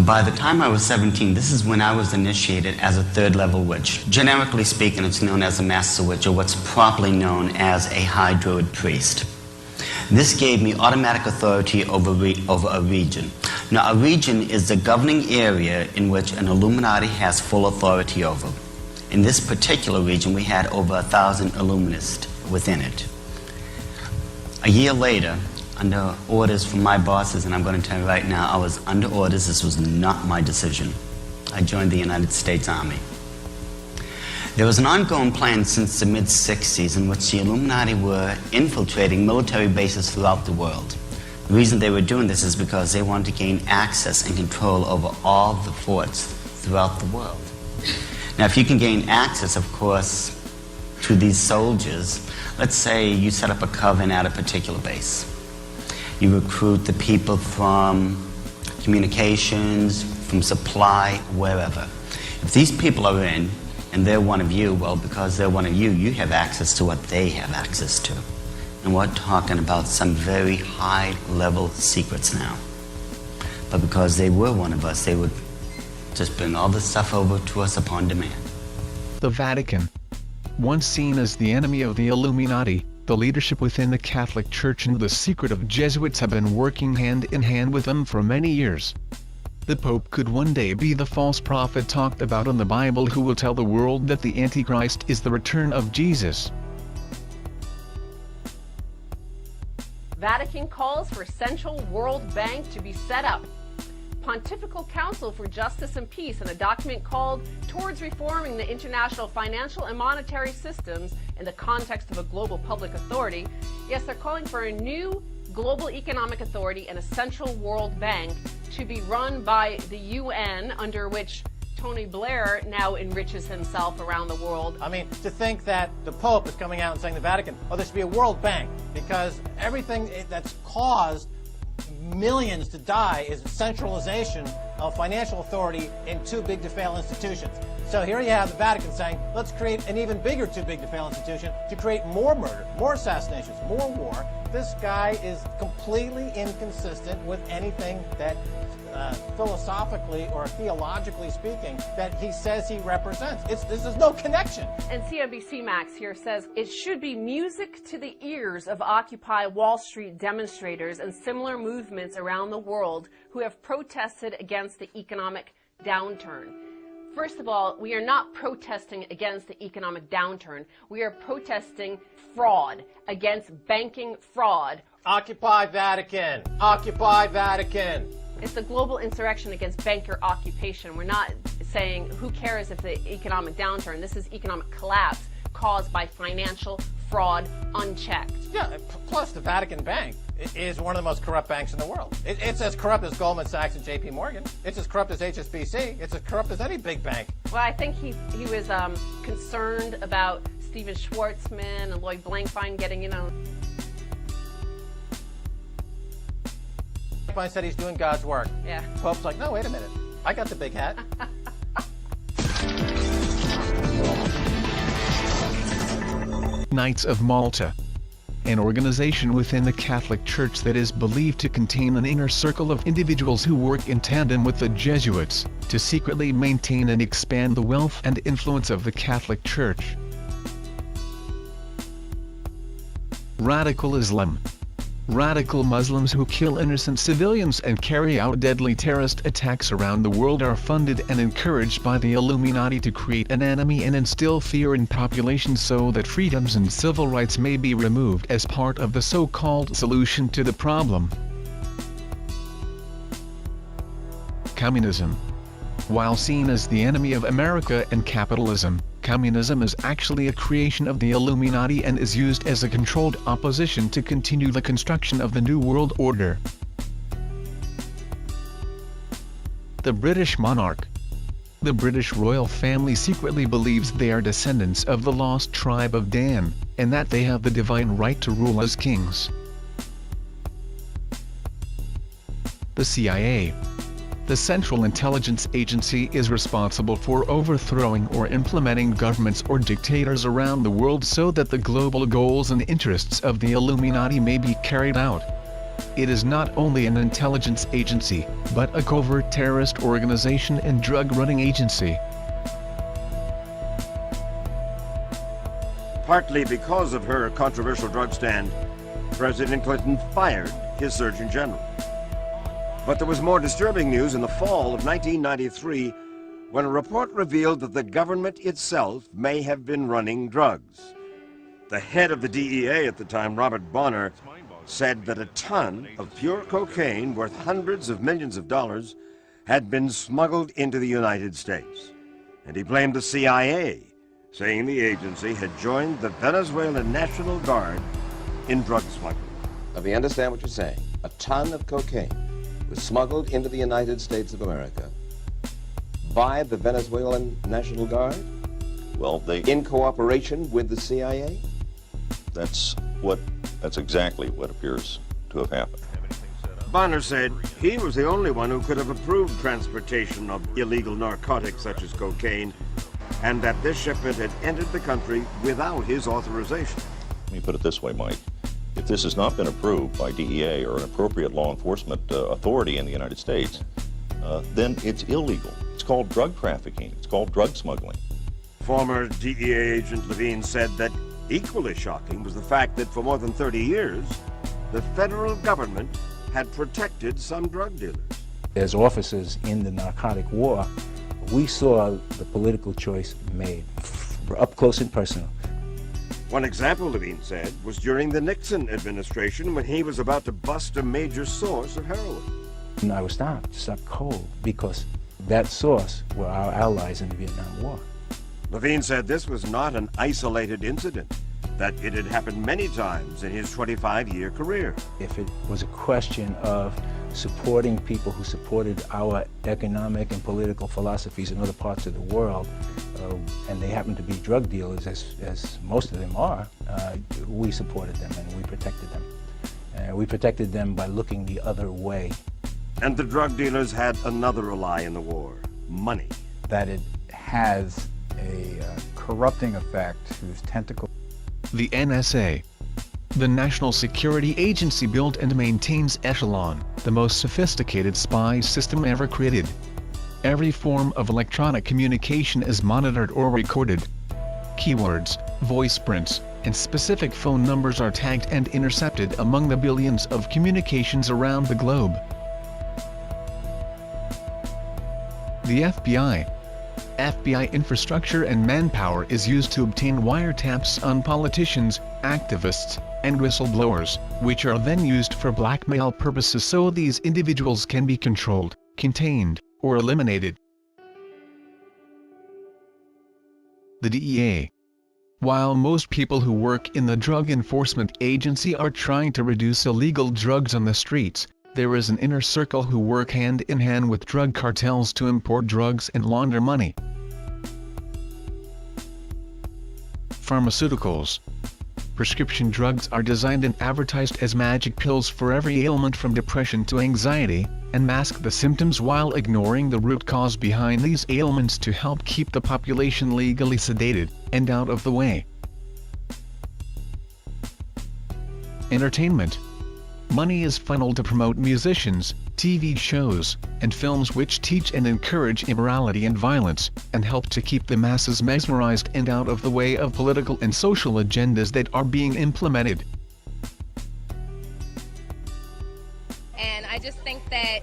By the time I was 17, this is when I was initiated as a 3rd level witch. Generically speaking, it's known as a master witch, or what's properly known as a high druid priest. This gave me automatic authority over a region. Now, a region is the governing area in which an Illuminati has full authority over. In this particular region, we had over 1,000 Illuminists within it. A year later, under orders from my bosses, and I'm going to tell you right now, I was under orders. This was not my decision. I joined the United States Army. There was an ongoing plan since the mid-60s in which the Illuminati were infiltrating military bases throughout the world. The reason they were doing this is because they wanted to gain access and control over all the forts throughout the world. Now, if you can gain access, of course, to these soldiers, let's say you set up a coven at a particular base. You recruit the people from communications, from supply, wherever. If these people are in, and they're one of you, well, because they're one of you, you have access to what they have access to. And we're talking about some very high-level secrets now. But because they were one of us, they would just bring all this stuff over to us upon demand. The Vatican. Once seen as the enemy of the Illuminati, the leadership within the Catholic Church and the secretive Jesuits have been working hand in hand with them for many years. The Pope could one day be the false prophet talked about in the Bible who will tell the world that the Antichrist is the return of Jesus. Vatican calls for Central World Bank to be set up. Pontifical Council for Justice and Peace in a document called Towards Reforming the International Financial and Monetary Systems in the Context of a Global Public Authority. Yes, they're calling for a new global economic authority and a central world bank to be run by the UN, under which Tony Blair now enriches himself around the world. I mean, to think that the Pope is coming out and saying the Vatican, oh, there should be a World Bank, because everything that's caused millions to die is centralization of financial authority in too big to fail institutions. So here you have the Vatican saying, let's create an even bigger too big to fail institution to create more murder, more assassinations, more war. This guy is completely inconsistent with anything that philosophically or theologically speaking that he says he represents. There's no connection. And CNBC Max here says it should be music to the ears of Occupy Wall Street demonstrators and similar movements around the world who have protested against the economic downturn. First of all, we are not protesting against the economic downturn. We are protesting fraud, against banking fraud. Occupy Vatican! Occupy Vatican! It's a global insurrection against banker occupation. We're not saying who cares if the economic downturn. This is economic collapse caused by financial fraud unchecked. Yeah, plus the Vatican Bank is one of the most corrupt banks in the world. It's as corrupt as Goldman Sachs and JP Morgan. It's as corrupt as HSBC. It's as corrupt as any big bank. Well, I think he was concerned about Steven Schwartzman and Lloyd Blankfein getting in on. Blankfein said he's doing God's work. Yeah. Pope's like, no, wait a minute. I got the big hat. Knights of Malta, an organization within the Catholic Church that is believed to contain an inner circle of individuals who work in tandem with the Jesuits to secretly maintain and expand the wealth and influence of the Catholic Church. Radical Islam. Radical Muslims who kill innocent civilians and carry out deadly terrorist attacks around the world are funded and encouraged by the Illuminati to create an enemy and instill fear in populations so that freedoms and civil rights may be removed as part of the so-called solution to the problem. Communism. While seen as the enemy of America and capitalism, communism is actually a creation of the Illuminati and is used as a controlled opposition to continue the construction of the New World Order. The British monarch. The British royal family secretly believes they are descendants of the lost tribe of Dan, and that they have the divine right to rule as kings. The CIA. The Central Intelligence Agency is responsible for overthrowing or implementing governments or dictators around the world so that the global goals and interests of the Illuminati may be carried out. It is not only an intelligence agency, but a covert terrorist organization and drug-running agency. Partly because of her controversial drug stand, President Clinton fired his Surgeon General. But there was more disturbing news in the fall of 1993 when a report revealed that the government itself may have been running drugs. The head of the DEA at the time, Robert Bonner, said that a ton of pure cocaine worth hundreds of millions of dollars had been smuggled into the United States. And he blamed the CIA, saying the agency had joined the Venezuelan National Guard in drug smuggling. Let me understand what you're saying. A ton of cocaine was smuggled into the United States of America by the Venezuelan National Guard? Well, in cooperation with the CIA? That's exactly what appears to have happened. Bonner said he was the only one who could have approved transportation of illegal narcotics such as cocaine, and that this shipment had entered the country without his authorization. Let me put it this way, Mike. If this has not been approved by DEA or an appropriate law enforcement authority in the United States, then it's illegal. It's called drug trafficking. It's called drug smuggling. Former DEA agent Levine said that equally shocking was the fact that for more than 30 years, the federal government had protected some drug dealers. As officers in the narcotic war, we saw the political choice made up close and personal. One example, Levine said, was during the Nixon administration when he was about to bust a major source of heroin. And I was stopped cold, because that source were our allies in the Vietnam War. Levine said this was not an isolated incident, that it had happened many times in his 25-year career. If it was a question of supporting people who supported our economic and political philosophies in other parts of the world, and they happen to be drug dealers, as most of them are, we supported them and we protected them. We protected them by looking the other way. And the drug dealers had another ally in the war: money. That it has a corrupting effect whose tentacle. The NSA, the National Security Agency, built and maintains Echelon, the most sophisticated spy system ever created. Every form of electronic communication is monitored or recorded. Keywords, voice prints, and specific phone numbers are tagged and intercepted among the billions of communications around the globe. The FBI infrastructure and manpower is used to obtain wiretaps on politicians, activists, and whistleblowers, which are then used for blackmail purposes so these individuals can be controlled, contained, or eliminated. The DEA. While most people who work in the Drug Enforcement Agency are trying to reduce illegal drugs on the streets, there is an inner circle who work hand in hand with drug cartels to import drugs and launder money. Pharmaceuticals. Prescription drugs are designed and advertised as magic pills for every ailment from depression to anxiety, and mask the symptoms while ignoring the root cause behind these ailments to help keep the population legally sedated and out of the way. Entertainment. Money is funneled to promote musicians, TV shows, and films which teach and encourage immorality and violence, and help to keep the masses mesmerized and out of the way of political and social agendas that are being implemented. And I just think that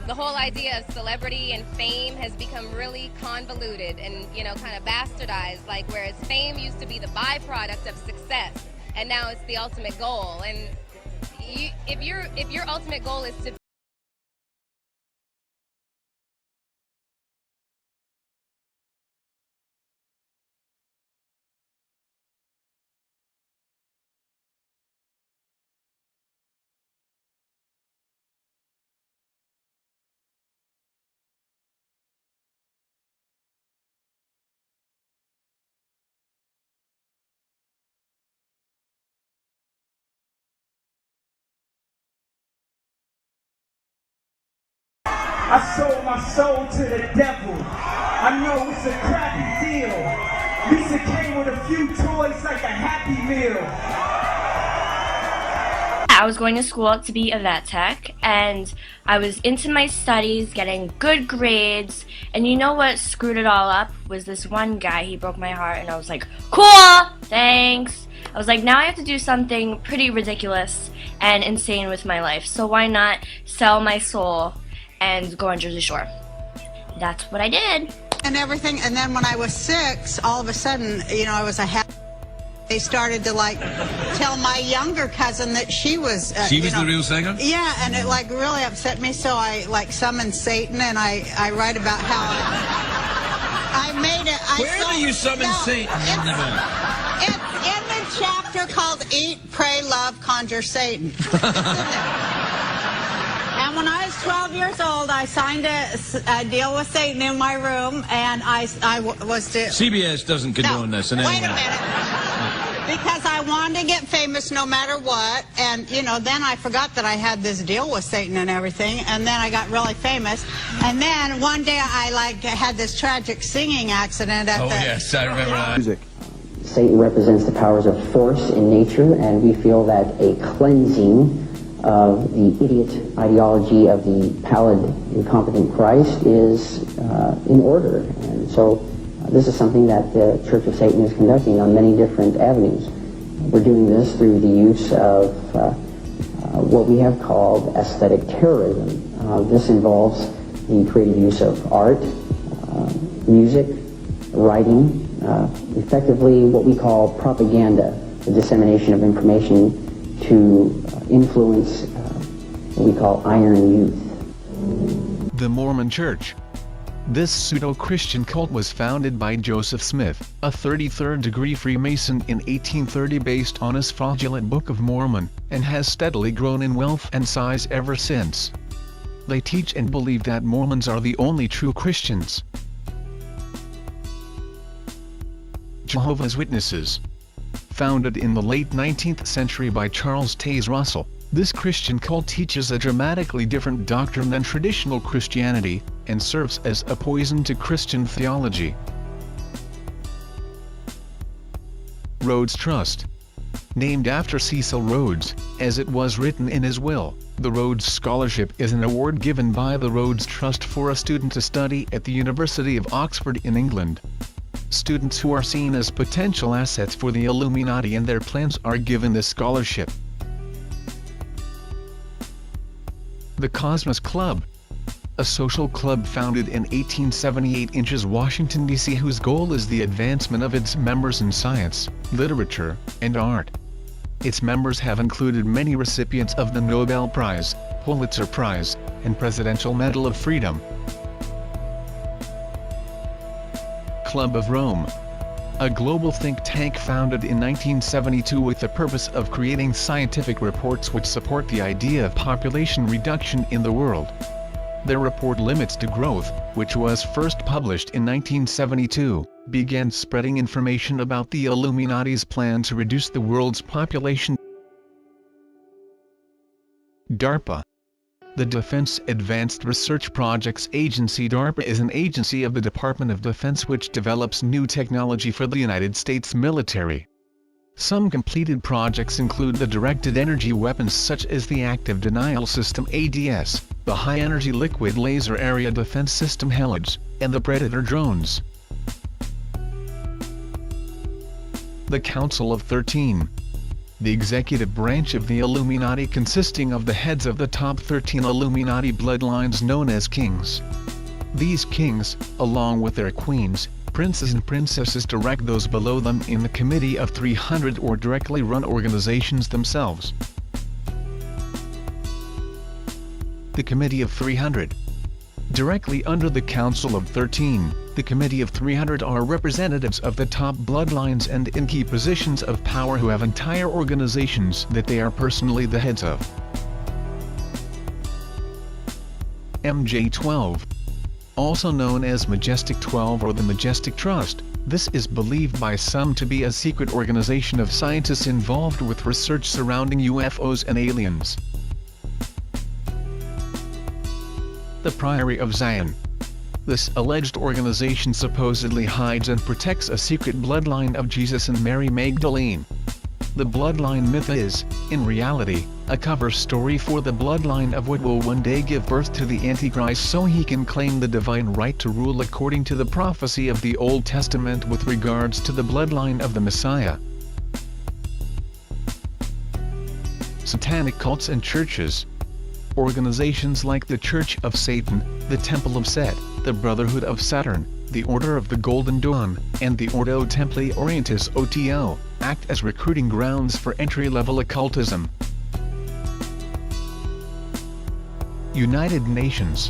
the whole idea of celebrity and fame has become really convoluted and, kind of bastardized, like whereas fame used to be the byproduct of success, and now it's the ultimate goal. And if your ultimate goal is to I sold my soul to the devil. I know it's a crappy deal. Lisa came with a few toys like a Happy Meal. I was going to school to be a vet tech, and I was into my studies, getting good grades, and you know what screwed it all up was this one guy. He broke my heart, and I was like, cool, thanks. I was like, now I have to do something pretty ridiculous and insane with my life, so why not sell my soul and go on Jersey Shore? That's what I did. And everything, and then when I was 6, all of a sudden, I was they started to tell my younger cousin that she was the real singer? Yeah, and it really upset me, so I summoned Satan, and I write about how I made it. Where do you summon Satan? It's in the chapter called Eat, Pray, Love, Conjure Satan. And when I was 12 years old, I signed a deal with Satan in my room, and I was to... CBS doesn't condone this in any way. Wait a minute. Because I wanted to get famous no matter what, and, then I forgot that I had this deal with Satan and everything, and then I got really famous. And then one day I, had this tragic singing accident at yes, I remember that. Music. Satan represents the powers of force in nature, and we feel that a cleansing of the idiot ideology of the pallid, incompetent Christ is in order. And so this is something that the Church of Satan is conducting on many different avenues. We're doing this through the use of what we have called aesthetic terrorism. This involves the creative use of art, music, writing, effectively what we call propaganda, the dissemination of information to influence what we call iron youth. The Mormon Church. This pseudo-Christian cult was founded by Joseph Smith, a 33rd-degree Freemason in 1830 based on his fraudulent Book of Mormon, and has steadily grown in wealth and size ever since. They teach and believe that Mormons are the only true Christians. Jehovah's Witnesses. Founded in the late 19th century by Charles Taze Russell, this Christian cult teaches a dramatically different doctrine than traditional Christianity, and serves as a poison to Christian theology. Rhodes Trust. Named after Cecil Rhodes, as it was written in his will, the Rhodes Scholarship is an award given by the Rhodes Trust for a student to study at the University of Oxford in England. Students who are seen as potential assets for the Illuminati and their plans are given this scholarship. The Cosmos Club. A social club founded in 1878 in Washington, D.C., whose goal is the advancement of its members in science, literature, and art. Its members have included many recipients of the Nobel Prize, Pulitzer Prize, and Presidential Medal of Freedom. Club of Rome. A global think tank founded in 1972 with the purpose of creating scientific reports which support the idea of population reduction in the world. Their report Limits to Growth, which was first published in 1972, began spreading information about the Illuminati's plan to reduce the world's population. DARPA. The Defense Advanced Research Projects Agency. DARPA is an agency of the Department of Defense which develops new technology for the United States military. Some completed projects include the directed energy weapons such as the Active Denial System ADS, the High Energy Liquid Laser Area Defense System HELIDS, and the Predator drones. The Council of 13. The executive branch of the Illuminati consisting of the heads of the top 13 Illuminati bloodlines known as kings. These kings, along with their queens, princes and princesses, direct those below them in the Committee of 300 or directly run organizations themselves. The Committee of 300. Directly under the Council of 13, the Committee of 300 are representatives of the top bloodlines and in key positions of power who have entire organizations that they are personally the heads of. MJ-12. Also known as Majestic 12 or the Majestic Trust, this is believed by some to be a secret organization of scientists involved with research surrounding UFOs and aliens. The Priory of Zion. This alleged organization supposedly hides and protects a secret bloodline of Jesus and Mary Magdalene. The bloodline myth is, in reality, a cover story for the bloodline of what will one day give birth to the Antichrist so he can claim the divine right to rule according to the prophecy of the Old Testament with regards to the bloodline of the Messiah. Satanic cults and churches. Organizations like the Church of Satan, the Temple of Set, the Brotherhood of Saturn, the Order of the Golden Dawn, and the Ordo Templi Orientis OTO, act as recruiting grounds for entry-level occultism. United Nations.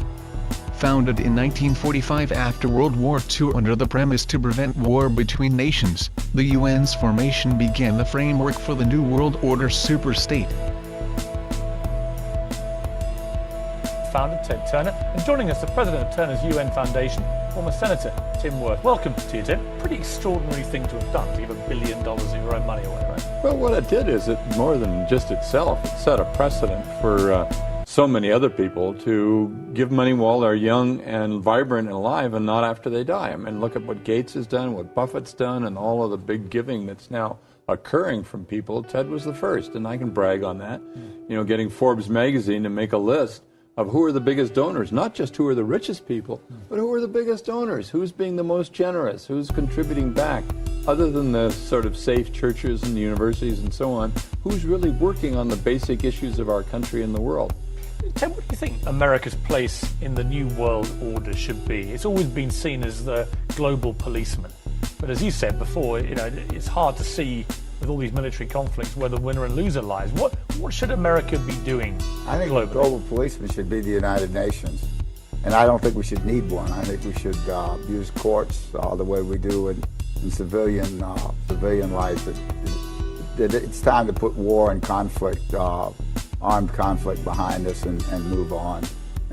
Founded in 1945 after World War II under the premise to prevent war between nations, the UN's formation began the framework for the New World Order superstate. Founder Ted Turner, and joining us, the president of Turner's UN Foundation, former Senator Tim Wirth. Welcome to you, Tim. Pretty extraordinary thing to have done, to give $1 billion of your own money away, right? Well, what it did is, it more than just itself, it set a precedent for so many other people to give money while they're young and vibrant and alive and not after they die. I mean, look at what Gates has done, what Buffett's done, and all of the big giving that's now occurring from people. Ted was the first, and I can brag on that. You know, getting Forbes magazine to make a list of who are the biggest donors, not just who are the richest people, but who are the biggest donors, who's being the most generous, who's contributing back, other than the sort of safe churches and the universities and so on, who's really working on the basic issues of our country and the world. Tim, what do you think America's place in the New World Order should be? It's always been seen as the global policeman. But as you said before, you know, it's hard to see with all these military conflicts where the winner and loser lies. What should America be doing I think globally? The global policeman should be the United Nations. And I don't think we should need one. I think we should use courts the way we do in civilian life. It's time to put war and conflict, armed conflict behind us and move on.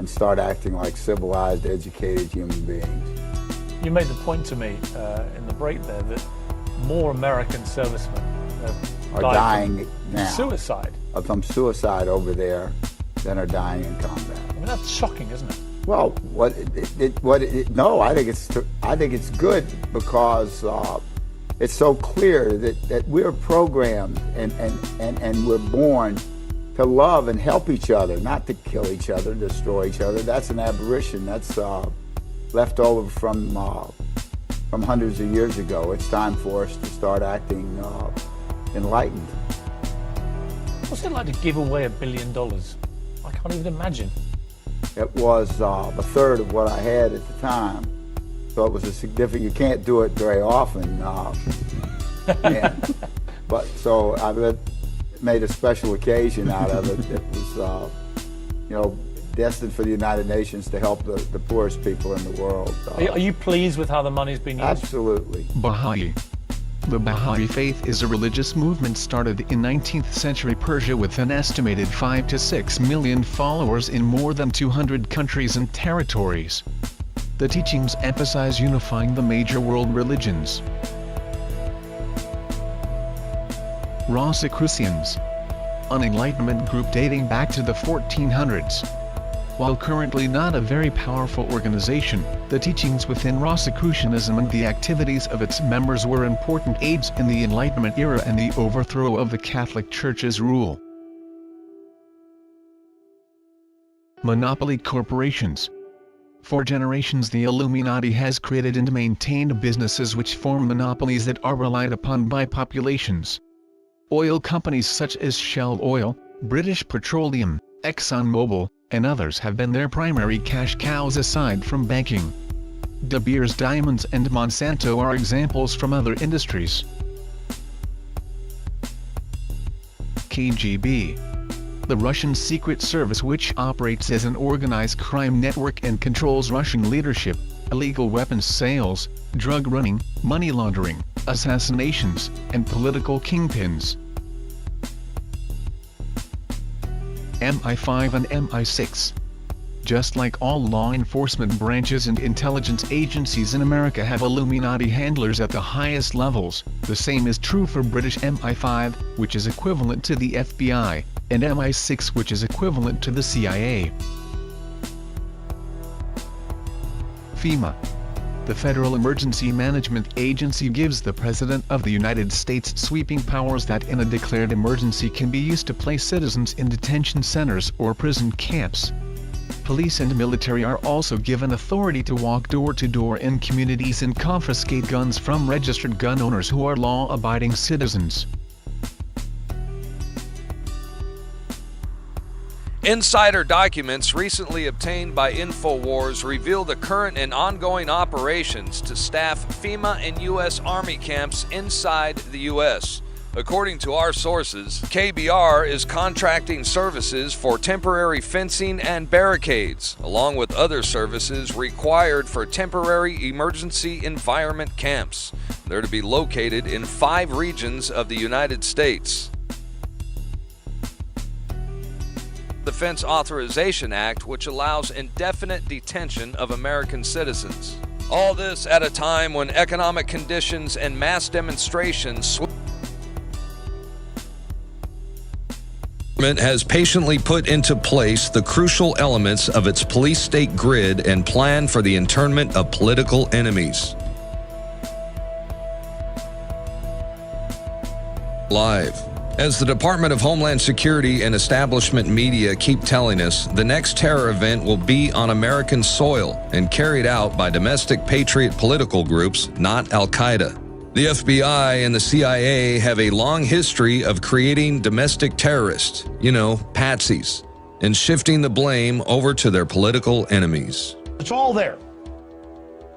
and start acting like civilized, educated human beings. You made the point to me in the break there that more American servicemen are dying now. Suicide. From suicide over there than are dying in combat. I mean, that's shocking, isn't it? Well, no, I think it's good because it's so clear that we're programmed and we're born to love and help each other, not to kill each other, destroy each other. That's an aberration. That's left over from hundreds of years ago. It's time for us to start acting enlightened. What's it like to give away $1 billion? I can't even imagine. It was a third of what I had at the time, so it was a significant. You can't do it very often, but so I made a special occasion out of it. It was, destined for the United Nations to help the poorest people in the world. Are you pleased with how the money's been used? Absolutely. Baha'i. The Baha'i faith is a religious movement started in 19th century Persia with an estimated 5 to 6 million followers in more than 200 countries and territories. The teachings emphasize unifying the major world religions. Rosicrucians. An Enlightenment group dating back to the 1400s. While currently not a very powerful organization, the teachings within Rosicrucianism and the activities of its members were important aids in the Enlightenment era and the overthrow of the Catholic Church's rule. Monopoly corporations. For generations, the Illuminati has created and maintained businesses which form monopolies that are relied upon by populations. Oil companies such as Shell Oil, British Petroleum, ExxonMobil, and others have been their primary cash cows aside from banking. De Beers Diamonds and Monsanto are examples from other industries. KGB. The Russian Secret Service, which operates as an organized crime network and controls Russian leadership, illegal weapons sales, drug running, money laundering, assassinations, and political kingpins. MI5 and MI6. Just like all law enforcement branches and intelligence agencies in America have Illuminati handlers at the highest levels, the same is true for British MI5, which is equivalent to the FBI, and MI6, which is equivalent to the CIA. FEMA. The Federal Emergency Management Agency gives the President of the United States sweeping powers that in a declared emergency can be used to place citizens in detention centers or prison camps. Police and military are also given authority to walk door to door in communities and confiscate guns from registered gun owners who are law-abiding citizens. Insider documents recently obtained by InfoWars reveal the current and ongoing operations to staff FEMA and U.S. Army camps inside the U.S. According to our sources, KBR is contracting services for temporary fencing and barricades, along with other services required for temporary emergency environment camps. They're to be located in 5 regions of the United States. Defense Authorization Act, which allows indefinite detention of American citizens. All this at a time when economic conditions and mass demonstrations has patiently put into place the crucial elements of its police-state grid and plan for the internment of political enemies. Live. As the Department of Homeland Security and establishment media keep telling us, the next terror event will be on American soil and carried out by domestic patriot political groups, not Al-Qaeda. The FBI and the CIA have a long history of creating domestic terrorists, patsies, and shifting the blame over to their political enemies. It's all there.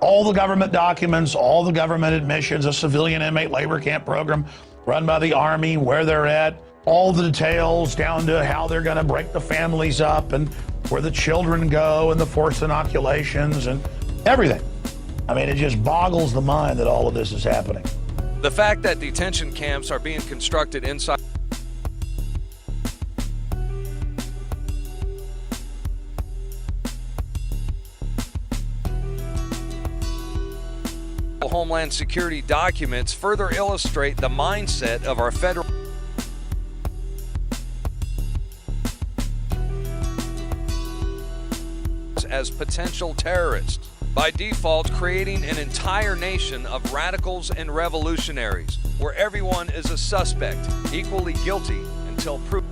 All the government documents, all the government admissions, a civilian inmate labor camp program run by the Army, where they're at, all the details down to how they're going to break the families up and where the children go and the forced inoculations and everything. I mean, it just boggles the mind that all of this is happening. The fact that detention camps are being constructed inside Homeland Security documents further illustrate the mindset of our federal as potential terrorists, by default creating an entire nation of radicals and revolutionaries, where everyone is a suspect, equally guilty until proven.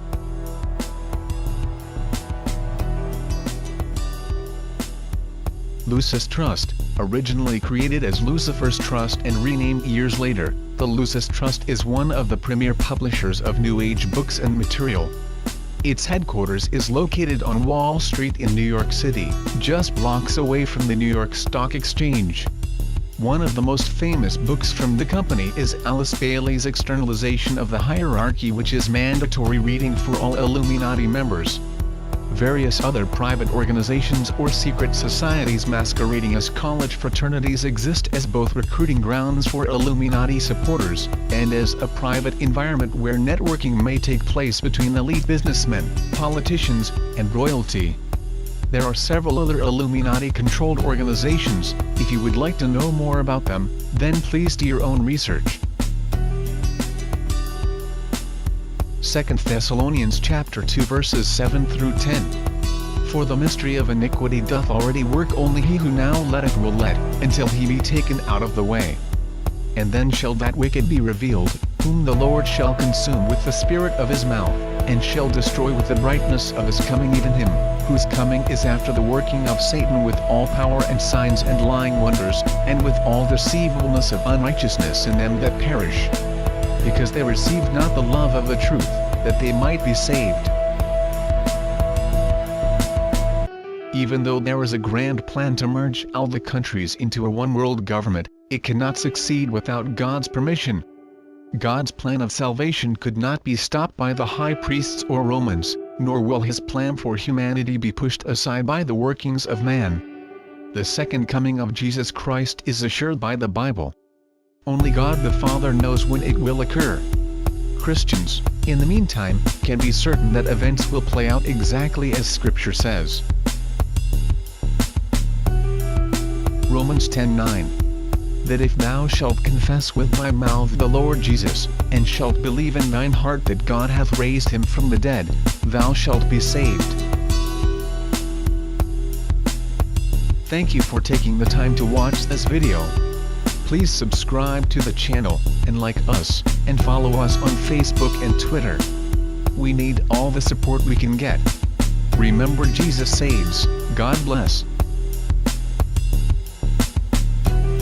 Lucis Trust, originally created as Lucifer's Trust and renamed years later, the Lucis Trust is one of the premier publishers of New Age books and material. Its headquarters is located on Wall Street in New York City, just blocks away from the New York Stock Exchange. One of the most famous books from the company is Alice Bailey's Externalization of the Hierarchy, which is mandatory reading for all Illuminati members. Various other private organizations or secret societies masquerading as college fraternities exist as both recruiting grounds for Illuminati supporters, and as a private environment where networking may take place between elite businessmen, politicians, and royalty. There are several other Illuminati-controlled organizations. If you would like to know more about them, then please do your own research. 2 Thessalonians chapter 2 verses 7 through 10. For the mystery of iniquity doth already work, only he who now letteth will let, until he be taken out of the way. And then shall that wicked be revealed, whom the Lord shall consume with the spirit of his mouth, and shall destroy with the brightness of his coming, even him, whose coming is after the working of Satan with all power and signs and lying wonders, and with all deceivableness of unrighteousness in them that perish. Because they received not the love of the truth, that they might be saved. Even though there is a grand plan to merge all the countries into a one-world government, it cannot succeed without God's permission. God's plan of salvation could not be stopped by the high priests or Romans, nor will his plan for humanity be pushed aside by the workings of man. The second coming of Jesus Christ is assured by the Bible. Only God the Father knows when it will occur. Christians, in the meantime, can be certain that events will play out exactly as Scripture says. Romans 10:9. That if thou shalt confess with thy mouth the Lord Jesus, and shalt believe in thine heart that God hath raised him from the dead, thou shalt be saved. Thank you for taking the time to watch this video. Please subscribe to the channel, and like us, and follow us on Facebook and Twitter. We need all the support we can get. Remember, Jesus saves. God bless.